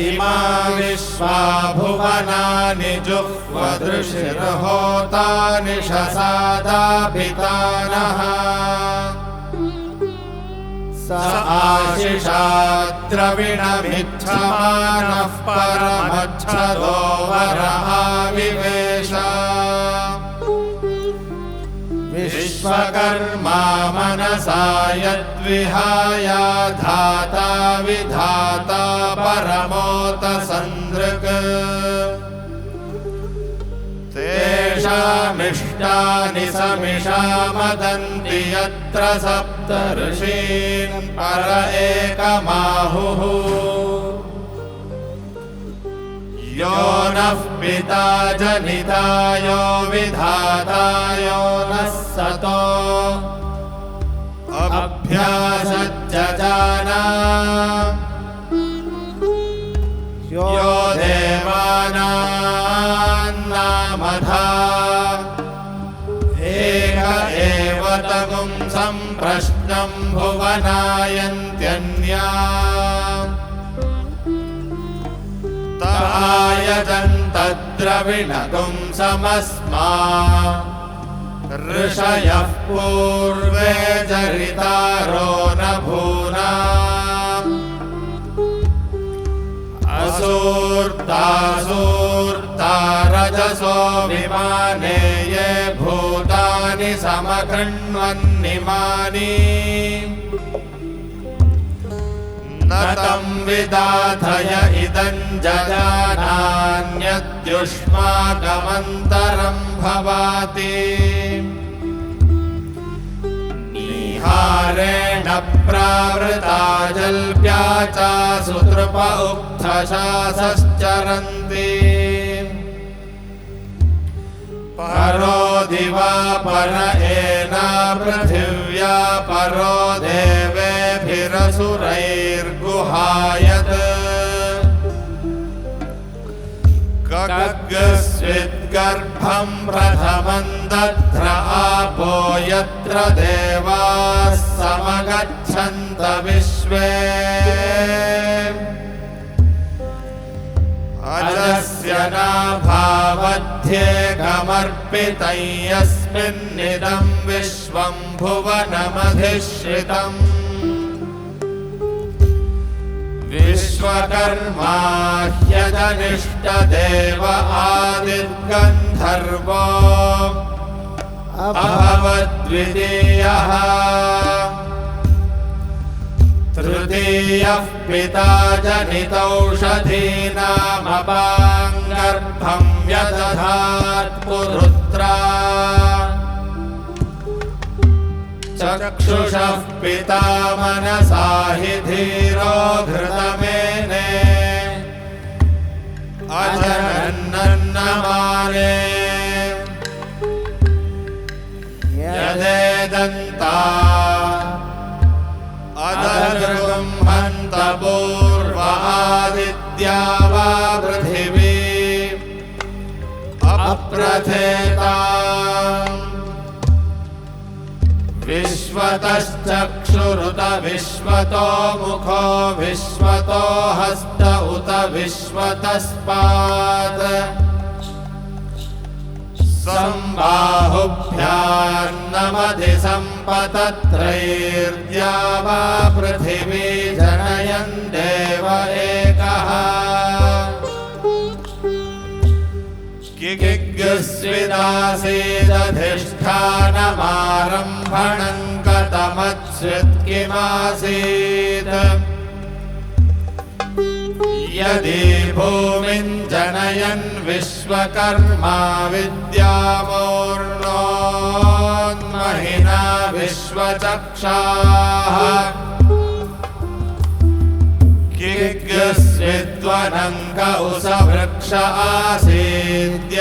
इमा विश्वा भुवनानि जुह्वदृशिर्होतानि शसादापितानः स आशिषाद्रविणमिच्छमानः परमच्छदो वरः विवेश विश्वकर्मा मनसा यद्विहाय धाता विधाता परमोत सन्दृक् तेषामिष्टानि समिषामदन्ति यत्र सप्तर्षीन् पर एकमाहुः यो नः पिता जनिता यो विधाता यो नः सतो अभ्यासज्जजाना यो देवानान्नामधा एक एव तगुं सम्प्रश्नं भुवनायन्त्यन्या तायजन्तद्रविणगुं समस्मा ऋषयः पूर्वे जरितारो न भूना असूर्तासूर्ता रजसो विमाने ये भूतानि समकृण्वन्निमानि न तं विदाथय इदं जजानान्यद्युष्माकमन्तरं भवाति निहारेण प्रावृता जल्प्या चासुतृप उक्थशासश्चरन्ति परो दिवा पर एना पृथिव्या परो देवेभिरसुरैर्गुहायत् गगस्विद्गर्भं प्रथमं दध्र आपो यत्र देवाः समगच्छन्त विश्वे अजस्य नाभावध्येकमर्पितं यस्मिन्निदं विश्वं भुवनमधिश्रितम् विश्वकर्मा ह्यजनिष्टदेव आदिर्गन्धर्वो अभवद्वितीयः तृतीयः पिता जनितौषधीनामपाङ्गर्भं व्यदधात् पुरुत्रा चक्षुषः पिता मनसा हि धीरो घृतमेने अजनन्नमाने यदेदन्ता अदर्गुं हन्त पूर्व आदित्या वा पृथिवी अप्रथेता विश्वतश्चक्षुरुत विश्वतो मुखो विश्वतो हस्त उत विश्वतस्पात् संबाहुभ्यान्नमधि सम्पतत्रैर्द्या वा पृथिवी जनयन् देव एकः किगिग्स्विदासीदधिष्ठानमारम्भणं कथमत्स्वित् किमासीत् यदि भूमिं जनयन् विश्वकर्मा विद्यामूर्णोन्महिना विश्वचक्षाः किग्स्विद्वनङ्क उसवृक्ष आसीद्यतोऽद्या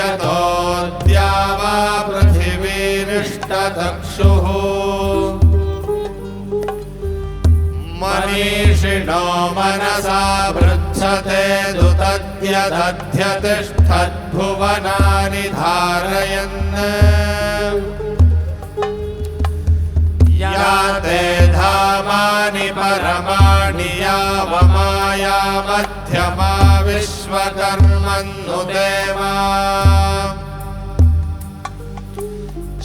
वा पृथिवीरिष्टचक्षुः मनीषिणो मनसा पृच्छते दुतद्यदध्यतिष्ठद्भुवनानि धारयन् या ते धामानि परमाणि यावमाया मध्यमा विश्वकर्मन्नुदेवा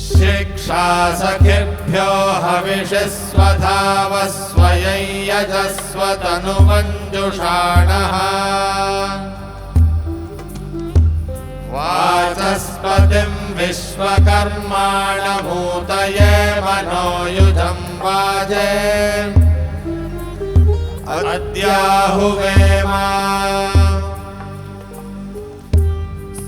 शिक्षा सखिभ्यो हविषस्वधावः स्वयं यजस्व तनुमञ्जुषाणः वाचस्पतिर्देवतानां बृहस्पतिं विश्वकर्माणमूतये मनोयुधं वाजे अद्याहुवेम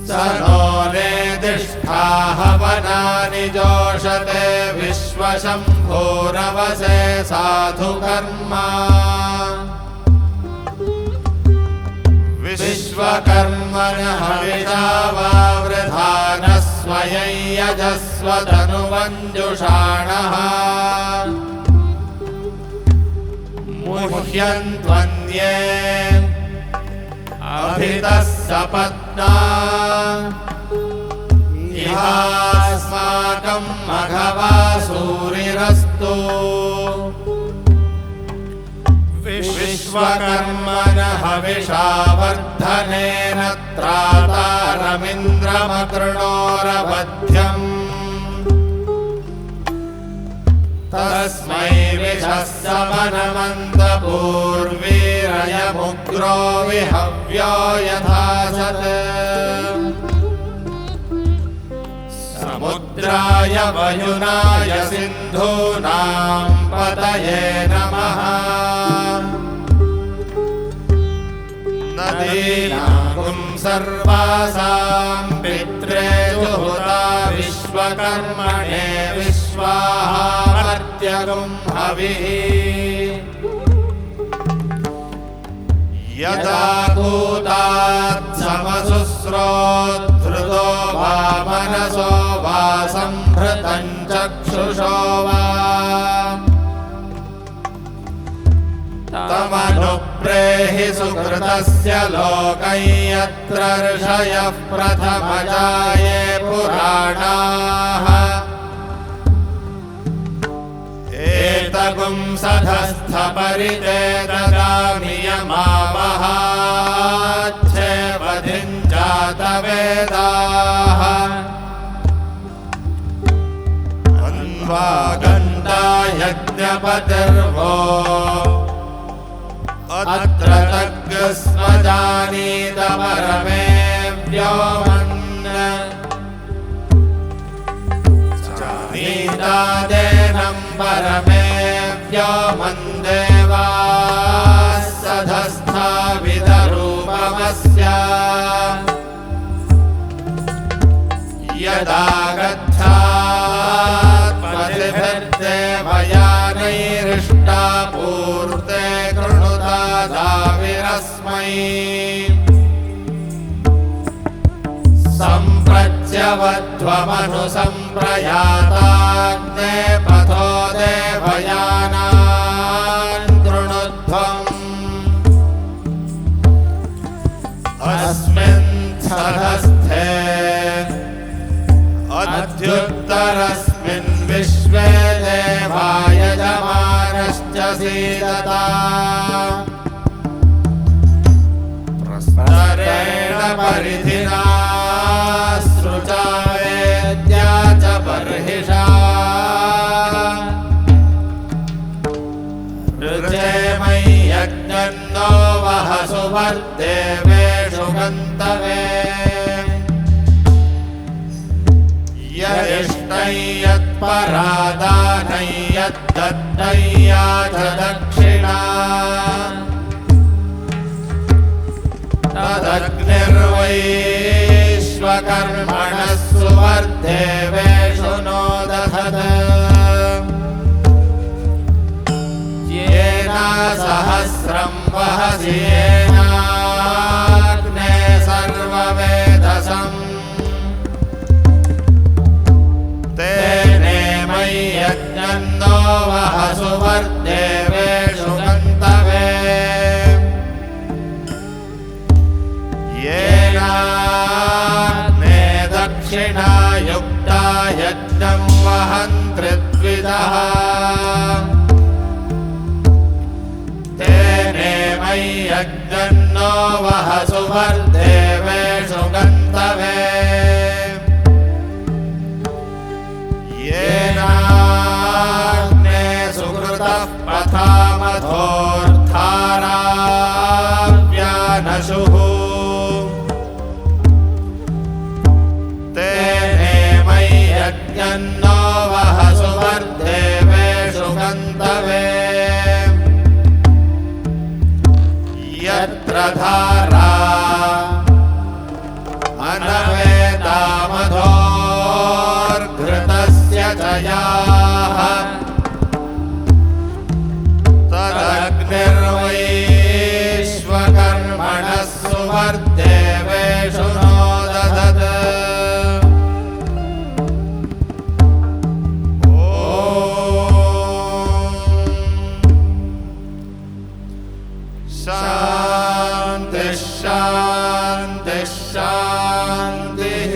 स नो नेदिष्ठा हवनानि जोषते विश्वशम्भोरवसे साधुकर्मा विश्वकर्मणः हविषा वावृथा न स्वयं यजस्व तनुवञ्जुषाणः मुह्यन्त्वन्ये अभितः सपत्ना इहास्माकं मघवा सूरिरस्तु विश्वकर्मणः हविषा वर्धनेन त्रातारमिन्द्रमकृणोरवध्यम् तस्मै विषः समनमन्तपूर्वीरयमुग्रो विहव्यो यथा सत् समुद्राय वयुनाय सिन्धूनां पतये नमः नदीनां सर्वासां पित्रे जुहुता विश्वकर्मणे विश्वाहामर्त्यगुं हविः यदा कूतात् समशुस्रोद्धृतो वा मनसो वा संभृतं चक्षुषो वा तमनुप्रेहि सुकृतस्य लोकं यत्र ऋषयः प्रथमजाये पुराणाः एतगुं सधस्थपरिते ददामि यमावहाच्छेवधिं जातवेदाः अन्वागन्ता यज्ञपतिर्वो अत्र तग्स्वजानीत परमे व्योमन् जानीतादेनं परमे व्योमन् देवाः सधस्थाविदरूपमस्य यदा गच्छात्पतिभिर्देवयानैरिष्टा पूर्ते कृणुता दाविरस्मै सम्प्रत्यवध्वमनुसम्प्रयाताग्ने पथो देवयानान् कृणुध्वम् अस्मिन् सधस्थे अध्युत्तरस्मिन् विश्वे देवा यजमानश्च सीदता प्रस्तरेण परिधिना सृजा वेद्या च बर्हिषा ऋजेमै यज्ञन्नो वह सुवर्देवेषु गन्तवे यदिष्टं यत्परादानं यद्दत्तं या च दक्षिणा तदग्निर्वैश्वकर्मणः सुवर्देवेषु नो दधत् येन सहस्रं वहसि येनाग्ने सर्ववेदसम् तेनेमै यज्ञन्नो वह सुवर्देवेषु गन्तवे येनाग्ने दक्षिणायुक्ता यज्ञं वहन्ति द्विदः तेनेमै यज्ञन्नो वह सुवर्देवेषु गन्तवे येनाग्ने सुकृतः पथामथोर्धाराव्यानशुः तेन यज्ञन्नो वह सुवर्देवेषु गन्तवे यत्र धारा अनवेदामधोर्घृतस्य च याः तदग्निर्वैश्वकर्मणः सुवर्देवेषु नोदधत् शान्ति शान्ति शान्तिः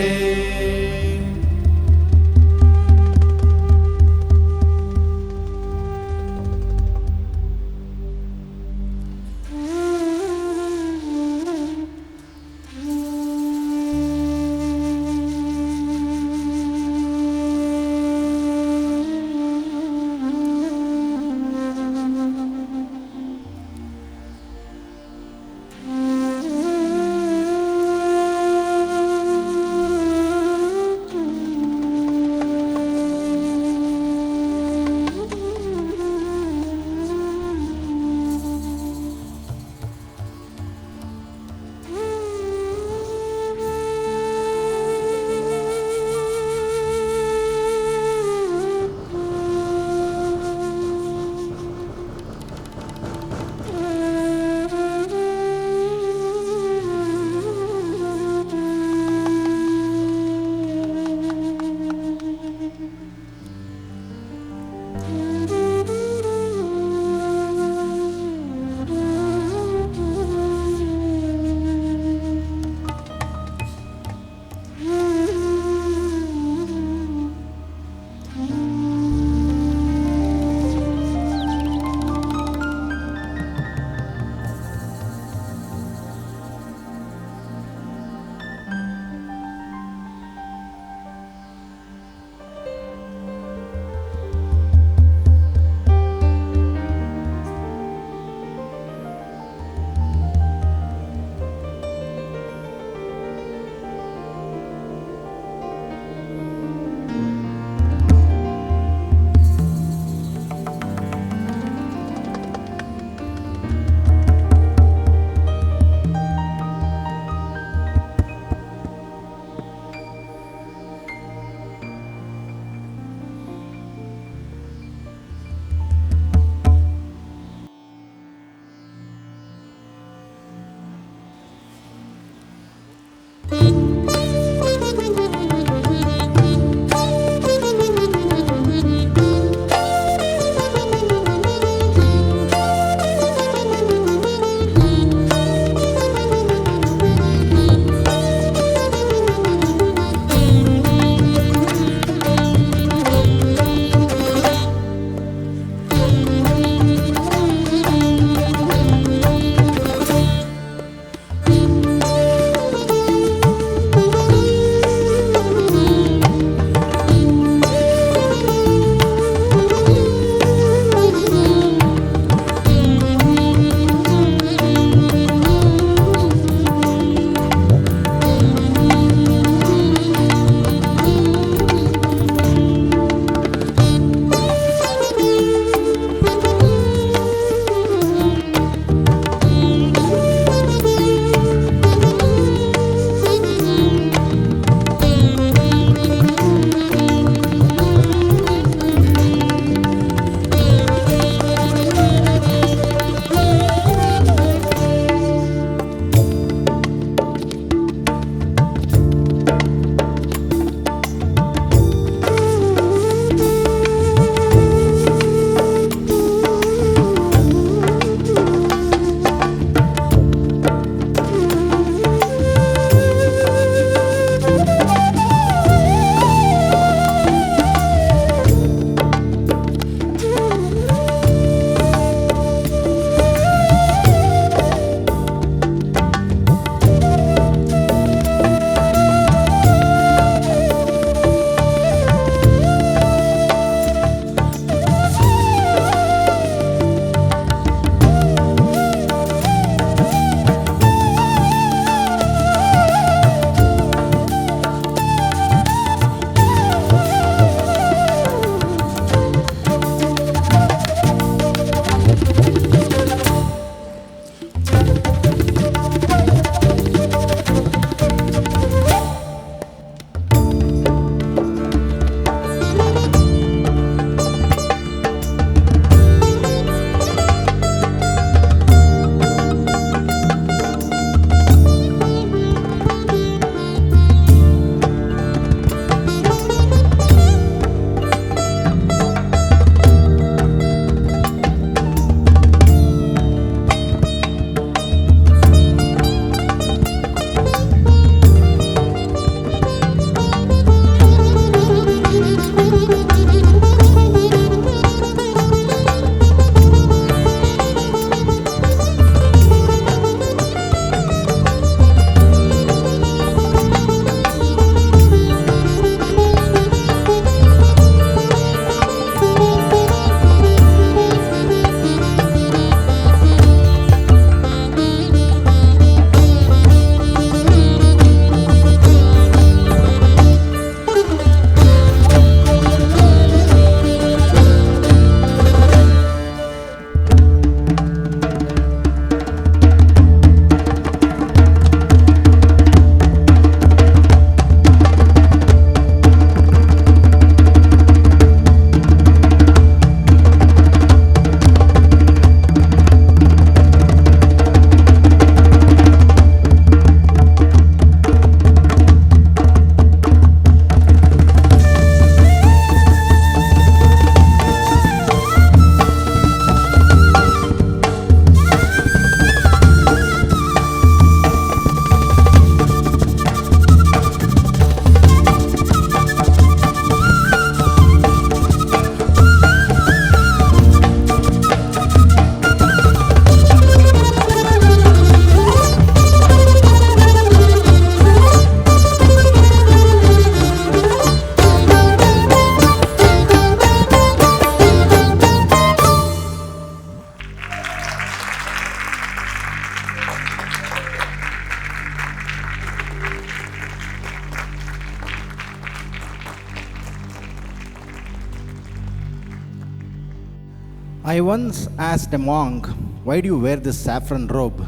I once asked a monk, "Why do you wear this saffron robe?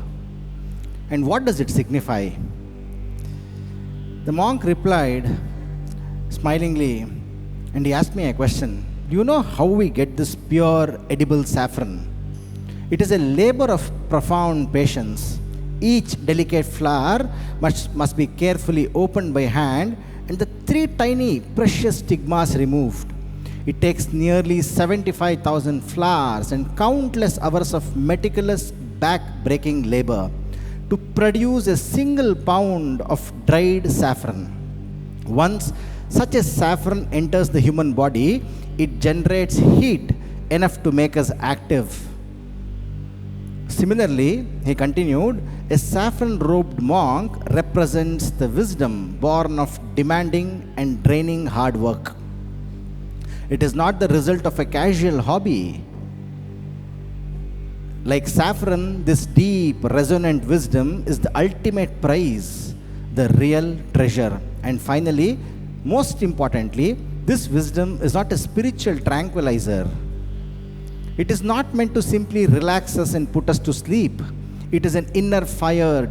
And what does it signify?" The monk replied smilingly, and he asked me a question. "Do you know how we get this pure edible saffron? It is a labor of profound patience. Each delicate flower must be carefully opened by hand and the 3 tiny precious stigmas removed. It takes nearly 75,000 flowers and countless hours of meticulous back-breaking labor to produce a single pound of dried saffron. Once such a saffron enters the human body, it generates heat enough to make us active." Similarly, he continued, a saffron-robed monk represents the wisdom born of demanding and draining hard work. It is not the result of a casual hobby. Like saffron, this deep, resonant wisdom is the ultimate prize, the real treasure. And finally, most importantly, this wisdom is not a spiritual tranquilizer. It is not meant to simply relax us and put us to sleep. It is an inner fire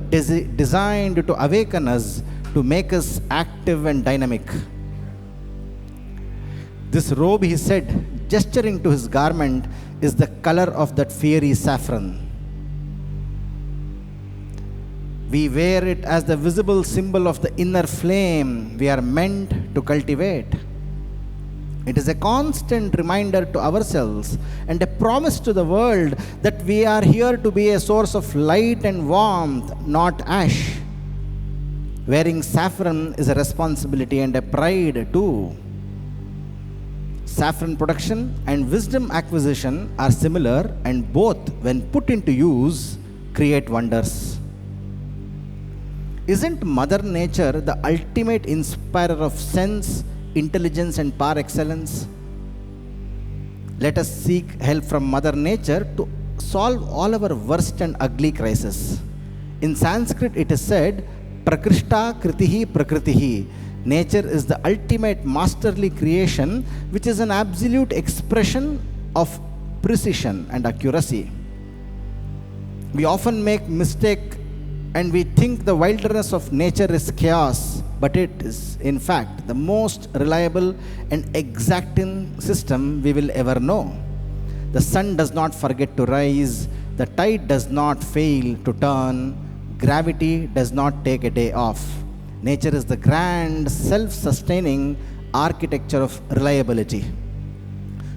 designed to awaken us, to make us active and dynamic. This robe, he said, gesturing to his garment, is the color of that fiery saffron. We wear it as the visible symbol of the inner flame we are meant to cultivate. It is a constant reminder to ourselves and a promise to the world that we are here to be a source of light and warmth, not ash. Wearing saffron is a responsibility and a pride too. Saffron production and wisdom acquisition are similar, and both, when put into use, create wonders. Isn't Mother Nature the ultimate inspirer of sense, intelligence, and par excellence? Let us seek help from Mother Nature to solve all our worst and ugly crises. In Sanskrit, it is said, Prakrishta Kritihi Prakritihi. Nature is the ultimate masterly creation, which is an absolute expression of precision and accuracy. We often make mistake and we think the wilderness of nature is chaos, but it is in fact the most reliable and exacting system we will ever know. The sun does not forget to rise, the tide does not fail to turn, gravity does not take a day off. Nature is the grand, self-sustaining architecture of reliability.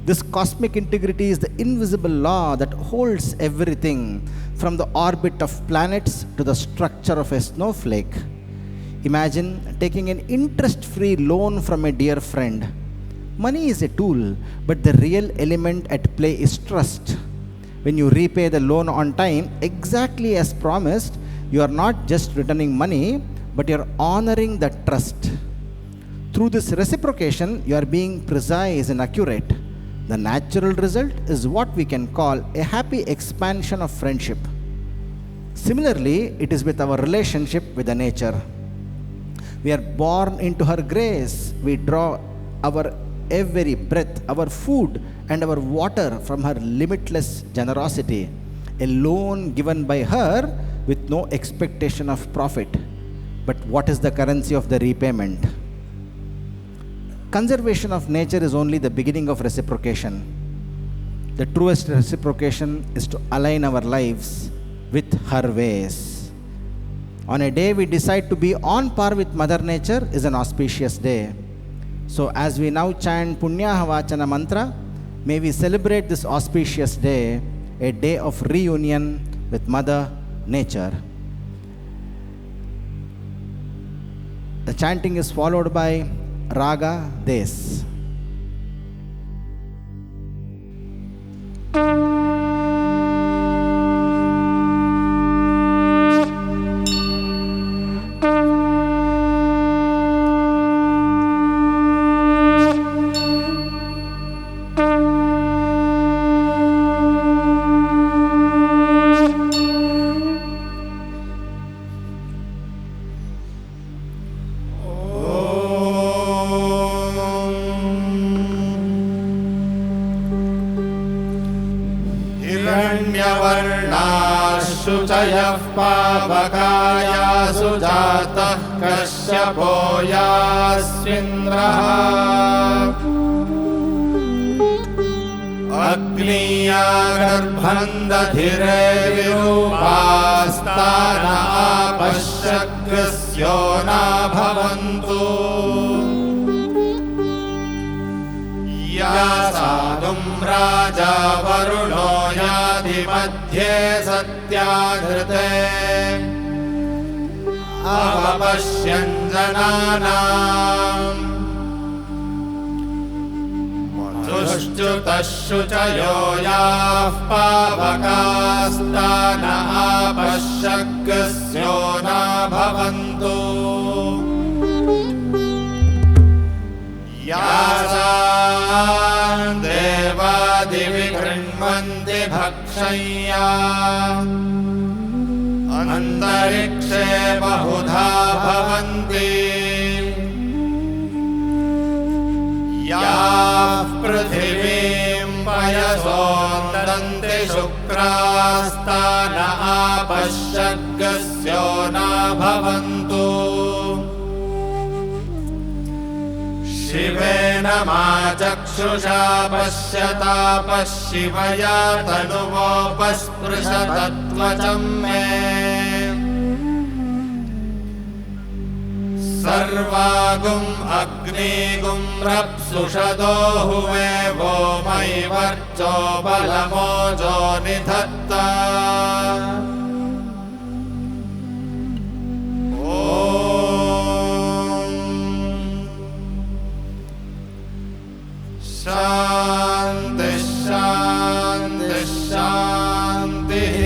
This cosmic integrity is the invisible law that holds everything from the orbit of planets to the structure of a snowflake. Imagine taking an interest-free loan from a dear friend. Money is a tool, but the real element at play is trust. When you repay the loan on time, exactly as promised, you are not just returning money, but you are honoring that trust. Through this reciprocation, you are being precise and accurate. The natural result is what we can call a happy expansion of friendship. Similarly, it is with our relationship with the nature. We are born into her grace. We draw our every breath, our food, and our water from her limitless generosity, a loan given by her with no expectation of profit. But what is the currency of the repayment? Conservation of nature is only the beginning of reciprocation. The truest reciprocation is to align our lives with her ways. On a day we decide to be on par with Mother Nature is an auspicious day. So as we now chant Punyaha Vachana mantra, may we celebrate this auspicious day, a day of reunion with Mother Nature. The chanting is followed by Raga Des. हिरण्यवर्णाशुचयः पावकायासु जातः कश्यपो यास्विन्द्रः अग्नीया गर्भं दधिरे विरूपास्तान आपश्यग्रस्यो न भवन्तु या साधुं राजा वरुणो याति मध्ये सत्याघृते अवपश्यन् जनानाम् दुष्टुतः शुचयो याः पावकास्तान आपश्यग्रस्यो न भवन्तु यासान् देवादिवि गृह्णन्ति भक्षय्या अन्तरिक्षे बहुधा भवन्ति याः पृथिवीं पयसोन्दन्ति शुक्रास्तान आपश्यग्रस्यो न भवन्तु शिवेन मा चक्षुषा पश्यतापः शिवया तनुवोपस्पृशतत्वचं मे सर्वागुम् अग्निगुं रप्सुषदो हुवे वो मयि वर्चो बलमोजो निधत्ता शान्ति शान्ति शान्तिः।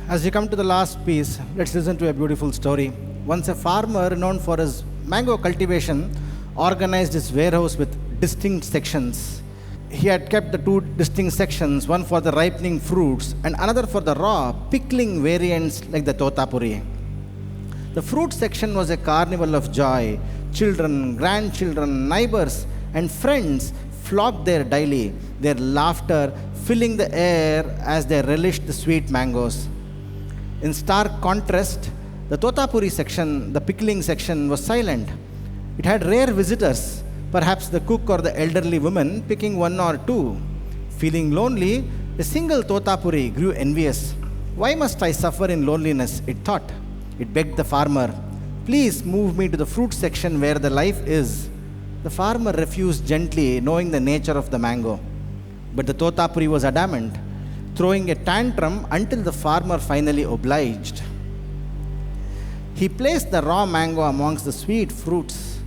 As we come to the last piece, let's listen to a beautiful story. Once a farmer known for his mango cultivation organized his warehouse with distinct sections. He had kept the two distinct sections, one for the ripening fruits and another for the raw, pickling variants like the totapuri. The fruit section was a carnival of joy. Children, grandchildren, neighbors, and friends flocked there daily, their laughter filling the air as they relished the sweet mangoes. In stark contrast, the totapuri section, the pickling section, was silent. It had rare visitors, perhaps the cook or the elderly woman picking one or two. Feeling lonely, a single totapuri grew envious. Why must I suffer in loneliness? It thought. It begged the farmer, please move me to the fruit section where the life is. The farmer refused gently, knowing the nature of the mango. But the totapuri was adamant, throwing a tantrum until the farmer finally obliged. He placed the raw mango amongst the sweet fruits.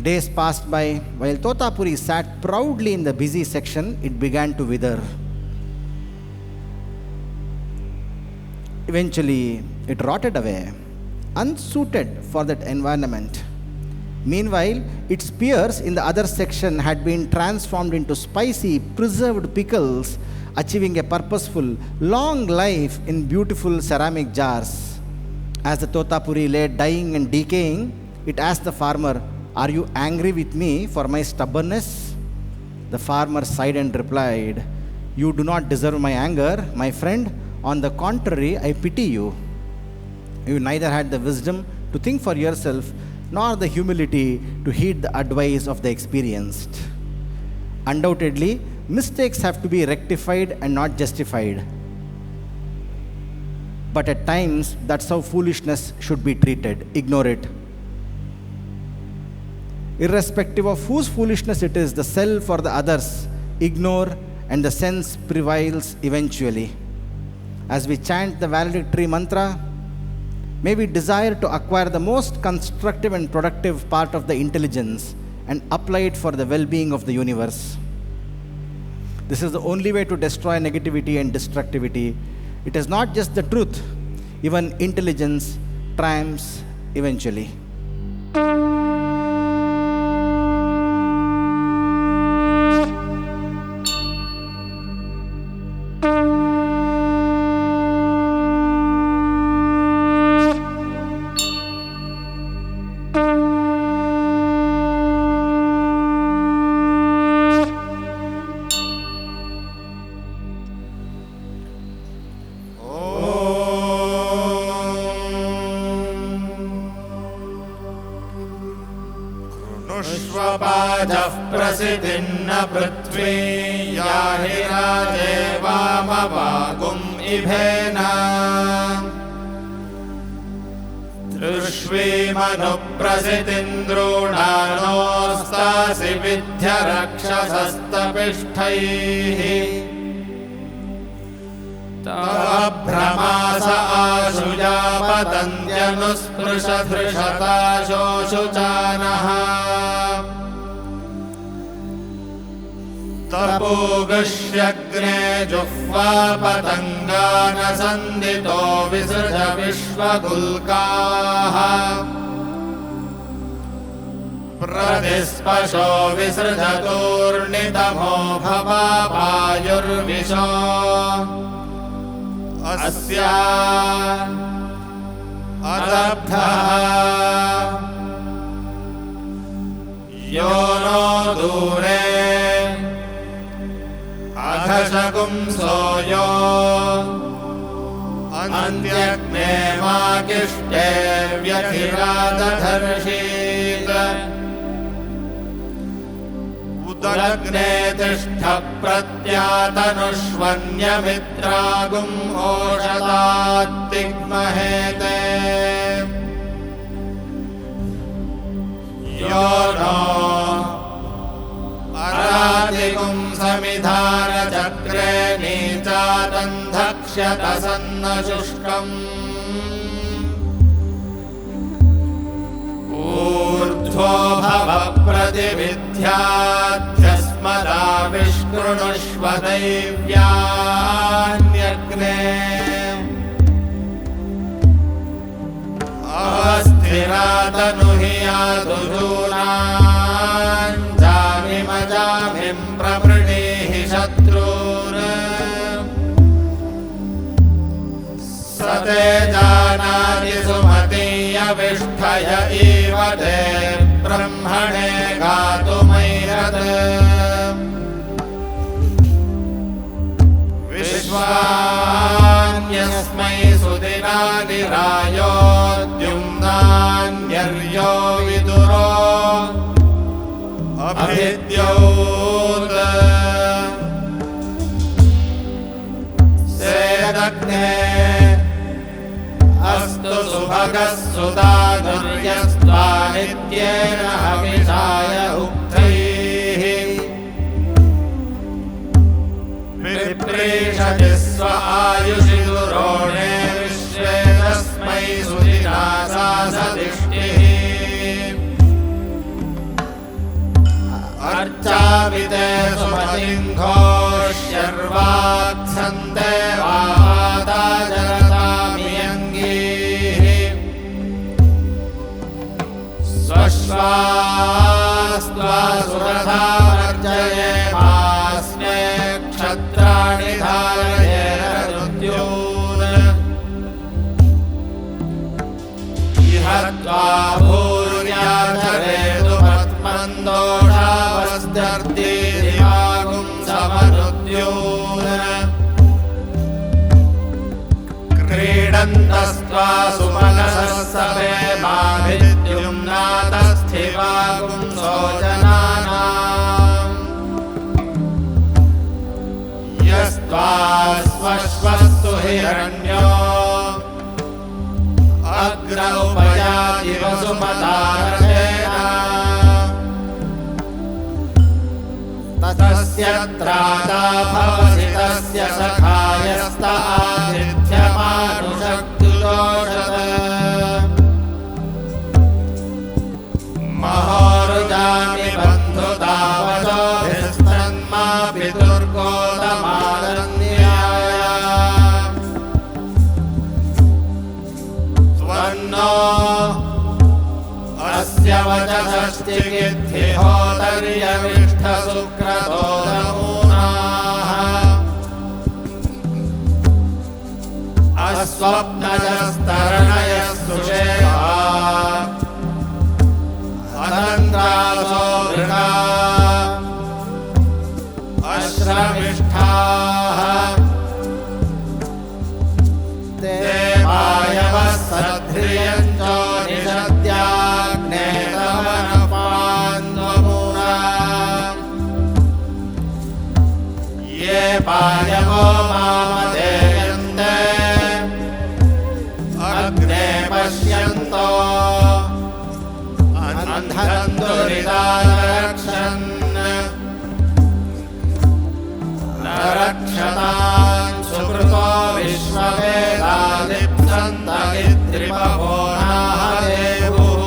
Days passed by. While totapuri sat proudly in the busy section, it began to wither. Eventually, it rotted away, unsuited for that environment. Meanwhile, its peers in the other section had been transformed into spicy, preserved pickles, achieving a purposeful, long life in beautiful ceramic jars. As the totapuri lay dying and decaying, it asked the farmer, are you angry with me for my stubbornness? The farmer sighed and replied, you do not deserve my anger, my friend. On the contrary, I pity you. You neither had the wisdom to think for yourself nor the humility to heed the advice of the experienced. Undoubtedly, mistakes have to be rectified and not justified. But at times, that's how foolishness should be treated. Ignore it. Irrespective of whose foolishness it is, the self or the others, ignore and the sense prevails eventually. As we chant the valedictory mantra, may we desire to acquire the most constructive and productive part of the intelligence and apply it for the well-being of the universe. This is the only way to destroy negativity and destructivity. It is not just the truth, even intelligence triumphs eventually. कृष्वपाजः प्रसिद्धिन्न Prithvi याहि Raje वामवागुम् even दृष्वीमनुप्रसिद्धिन्द्रोणानोस्तासि विद्य रक्षसस्तपिष्ठैः तव भ्रमास आशुजा पतन्त्यनुस्पृशधृशताशोषुचानः तपोगुष्यग्ने जुह्वा पतङ्गानसन्दितो विसृज विश्वगुल्काः प्रतिस्पशो विसृजतोर्णितमो भवापायुर्विशो अस्या अदब्धः यो no दूरे अघशगुंसो यो अन्त्यग्ने माकिष्टे व्यथिरादधर्षीत् उदग्ने तिष्ठ प्रत्यातनुष्वन्यमित्रागुम् ओषधात्तिग्महेते यो no अरातिगुं समिधानचक्रे नीचादन्धक्ष्यत सन्नशुष्कम् ऊर्ध्वो भव प्रतिविद्याध्यस्मदाविष्कृणुष्व दैव्यान्यग्ने अवस्थिरा तनुहि यातु शूरान् जामिमजामिं प्रवृणीहि शत्रून् स ते जानाति सुमतीयविष्ठय इव ते ब्रह्मणे गातुमैरत् विश्वान्यस्मै सुदिनानि रायोद्युम्नान्यर्यो विदुरो अभिद्योत् सेदग्ने अस्तु सुभगः सुदानुर्यस्त्वा नित्येन हविषाय उक्तैः विप्रेषति स्व आयुषि दुरोणे विश्वे तस्मै सुदिनासा सदिष्टिः अर्चामि ते सुमतिं घोष्यर्वाक्सन्ते वाता जरतामि अङ्गीः स्वश्वास्त्वा सुरथा वर्जयेमास्मे क्षत्राणि धारयेरनुद्यून् इह त्वा भूर्याचरेतु पद्मन्दोषावस्त्यर्तिरिवागुं समनुद्यून् क्रीडन्तस्त्वा सुमनसः सवे माभिद्युम्नातस्थिवागुं सोजनानाम् यस्त्वा स्वश्वस्तु हिरण्यो अग्र उपयाति वसुमतारथेन तस्य त्राता भवसि तस्य सखायस्त आतिथ्यमानुषक्तुदोषत महोरुजामि बन्धुतावशोभिस्तन्मा पितुर्गोतमादन्याय त्वन्नो अस्य वचसश्चिकिद्धि होतर्यविष्ठशुक्रतोदमूनाः अस्वप्नजस्तरणयः सुषेवा अनन्त्रासो वृणा अश्रमिष्ठाः ते वायवः सध्रियञ्चो निषद्याग्ने तमनपान्वमूना ये पायवो मामदेयन्ते अग्ने पश्यन्तो अन्धन्दुरिदारक्षन् न रक्षतान् सुकृतो विश्ववेदादिप्सन्तगित्रिपवो नादेवुः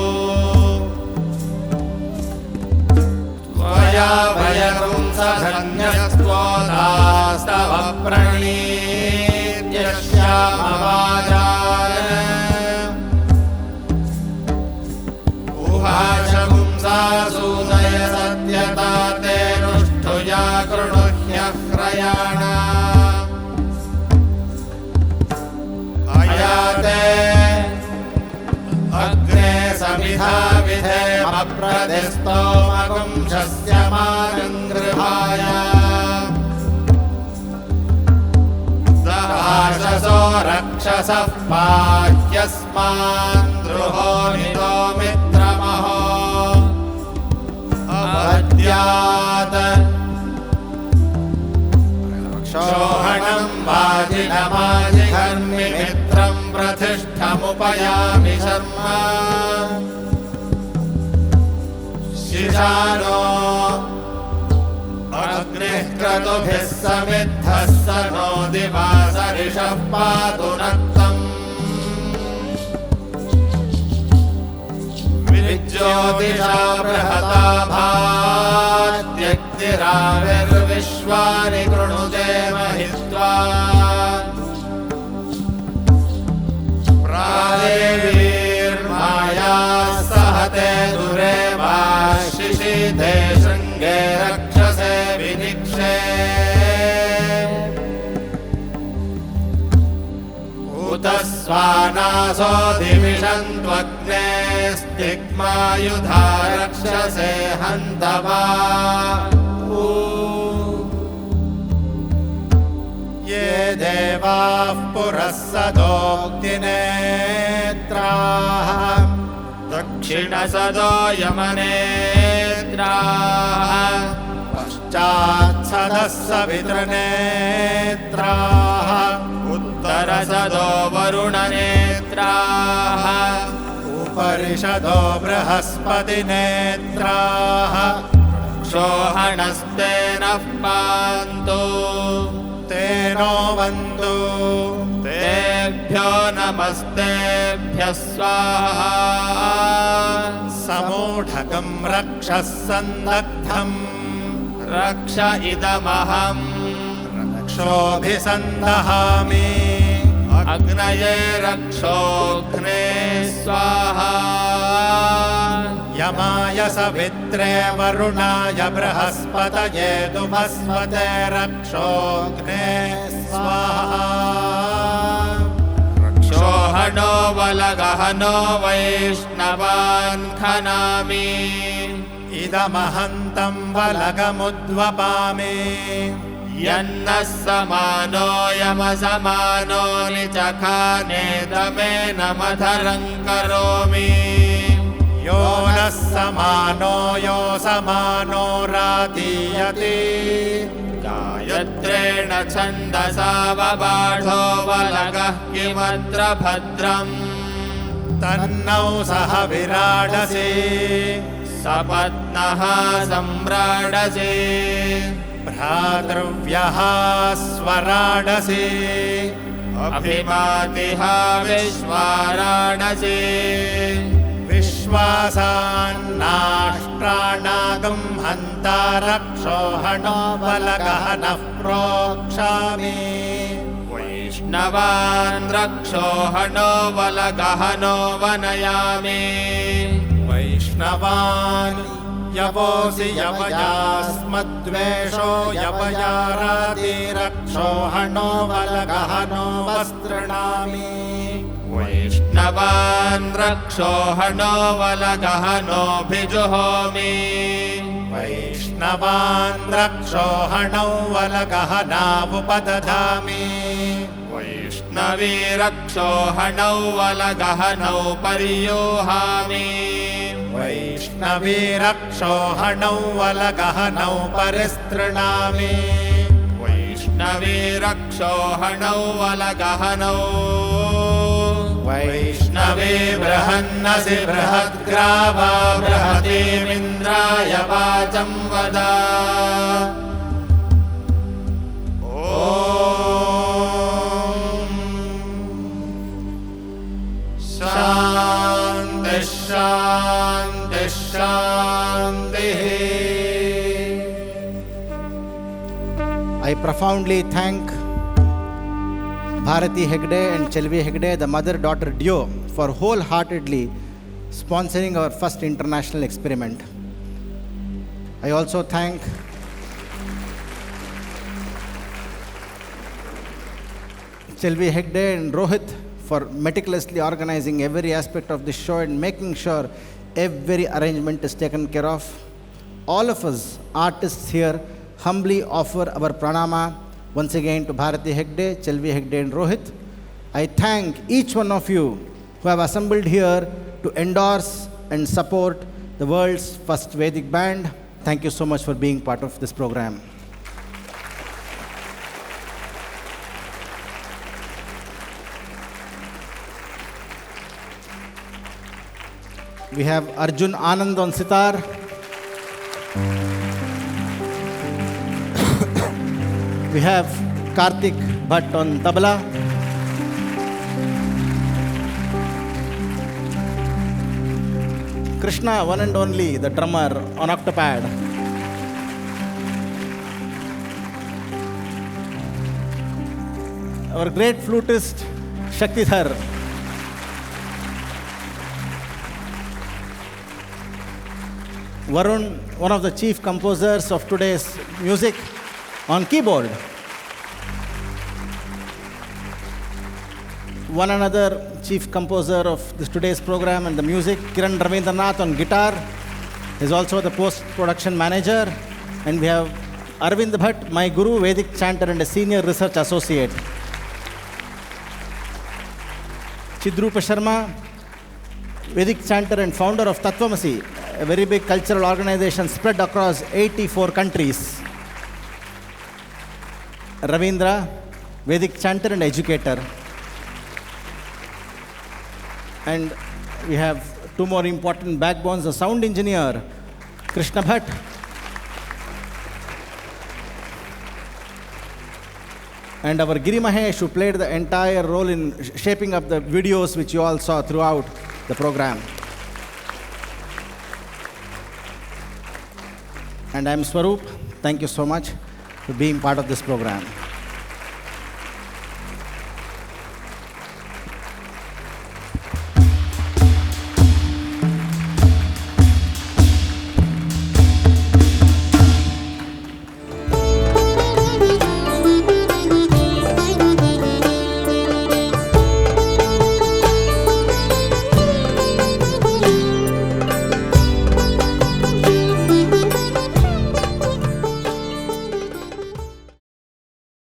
त्वया वयपुंसधन्यस्त्वोदास्तव प्रणीत्यश्यामवाजान् उभाषपुंसासूदय सत्यता ते नुष्ठुया कृणुह्यह्रयाण अयाते अग्ने समिधा विधेमप्रतिस्तोमगुंशस्य मानङ्गृहाय सहाशसो रक्षसः पाह्यस्मान् द्रुहो नितो मित्रमहो अवद्यात् क्षोहणं वाजिनमाजिघर्मि मित्रं प्रतिष्ठमुपयामि शर्म शिशानो अग्निः क्रतुभिः समिद्धः स नो दिवासरिषः पातु नक्तम् विज्योतिषा बृहता भात्यक्तिराविर्विश्वानि कृणुते महित्वा प्रादेवीर्मा स्वानासो दिविषन्त्वग्नेस्तिग्मायुधा रक्षसे हन्तवा ये देवाः पुरः सदोक्तिनेत्राः दक्षिणसदो यमनेत्राः पश्चात्सदः सवितृनेत्राः उत्तरसदो वरुणनेत्राः उपरिषदो बृहस्पतिनेत्राः क्षोहणस्तेनः पान्तु तेनो वन्तु तेभ्यो नमस्तेभ्यः स्वाहा समूढकं रक्षः सन्दग्धम् रक्ष इदमहम् रक्षोभिसन्दहामि अग्नये रक्षोऽग्ने स्वाहा यमाय सवित्रे वरुणाय बृहस्पतये दुमस्वते रक्षोऽग्ने स्वाहा रक्षोहनो वलगहनो वैष्णवान् खनामि इदमहन्तं वलगमुद्वपामि यन्नः समानो यमसमानो निचखानेदमेन मधरं करोमि यो नः समानो यो समानो रातीयते गायत्रेण छन्दसा वबाढो वलगः किमत्र भद्रम् तन्नौ सह विराडसि सपत्नः सम्राडसि भ्रातृव्यः स्वराडसि अभिमातिः विश्वाराडसि विश्वासान्नाष्ट्राणागं हन्ता रक्षोहणो बलगहनः प्रोक्षामि वैष्णवान् रक्षोहणो बलगहनो वनयामि वैष्णवान् यवोऽसि यवयास्मद्वेषो यवयाराति रक्षोहणो बलगहनो वस्त्रणामि वैष्णवान् रक्षोहणो वलगहनोऽभिजुहोमि वैष्णवान् रक्षोहणौ वलगहनावुपदधामि वैष्णवी रक्षोहणौ वलगहनौ पर्योहामि वैष्णवी रक्षोहणौ वलगहनौ परिस्तृणामि वैष्णवी रक्षोहणौ वलगहनौ वैष्णवी बृहन्नसि बृहद्ग्रावा बृहतीमिन्द्राय वाचं वद शान्तिः शान्तिः शान्तिः I profoundly thank Bharati Hegde and Chelvi Hegde, the mother-daughter duo, for wholeheartedly sponsoring our first international experiment. I also thank Chelvi Hegde and Rohit for meticulously organizing every aspect of this show and making sure every arrangement is taken care of. All of us artists here humbly offer our pranama once again to Bharati Hegde, Chelvi Hegde and Rohit. I thank each one of you who have assembled here to endorse and support the world's first Vedic band. Thank you so much for being part of this program. We have Arjun Anand on sitar. We have Karthik Bhatt on tabla. Krishna, one and only, the drummer on octopad. Our great flutist, Shaktidhar. Varun, one of the chief composers of today's music, on keyboard. one another chief composer of this today's program and the music, Kiran Ravindranath on guitar. He's also the post-production manager. And we have Arvind Bhatt, my guru, Vedic chanter and a senior research associate. Chidrupa Sharma, Vedic chanter and founder of Tatvamasi, a very big cultural organization spread across 84 countries. Ravindra, Vedic chanter and educator. And we have two more important backbones, the sound engineer, Krishna Bhatt, and our Giri Mahesh, who played the entire role in shaping up the videos which you all saw throughout the program. And I'm Swaroop. Thank you so much for being part of this program.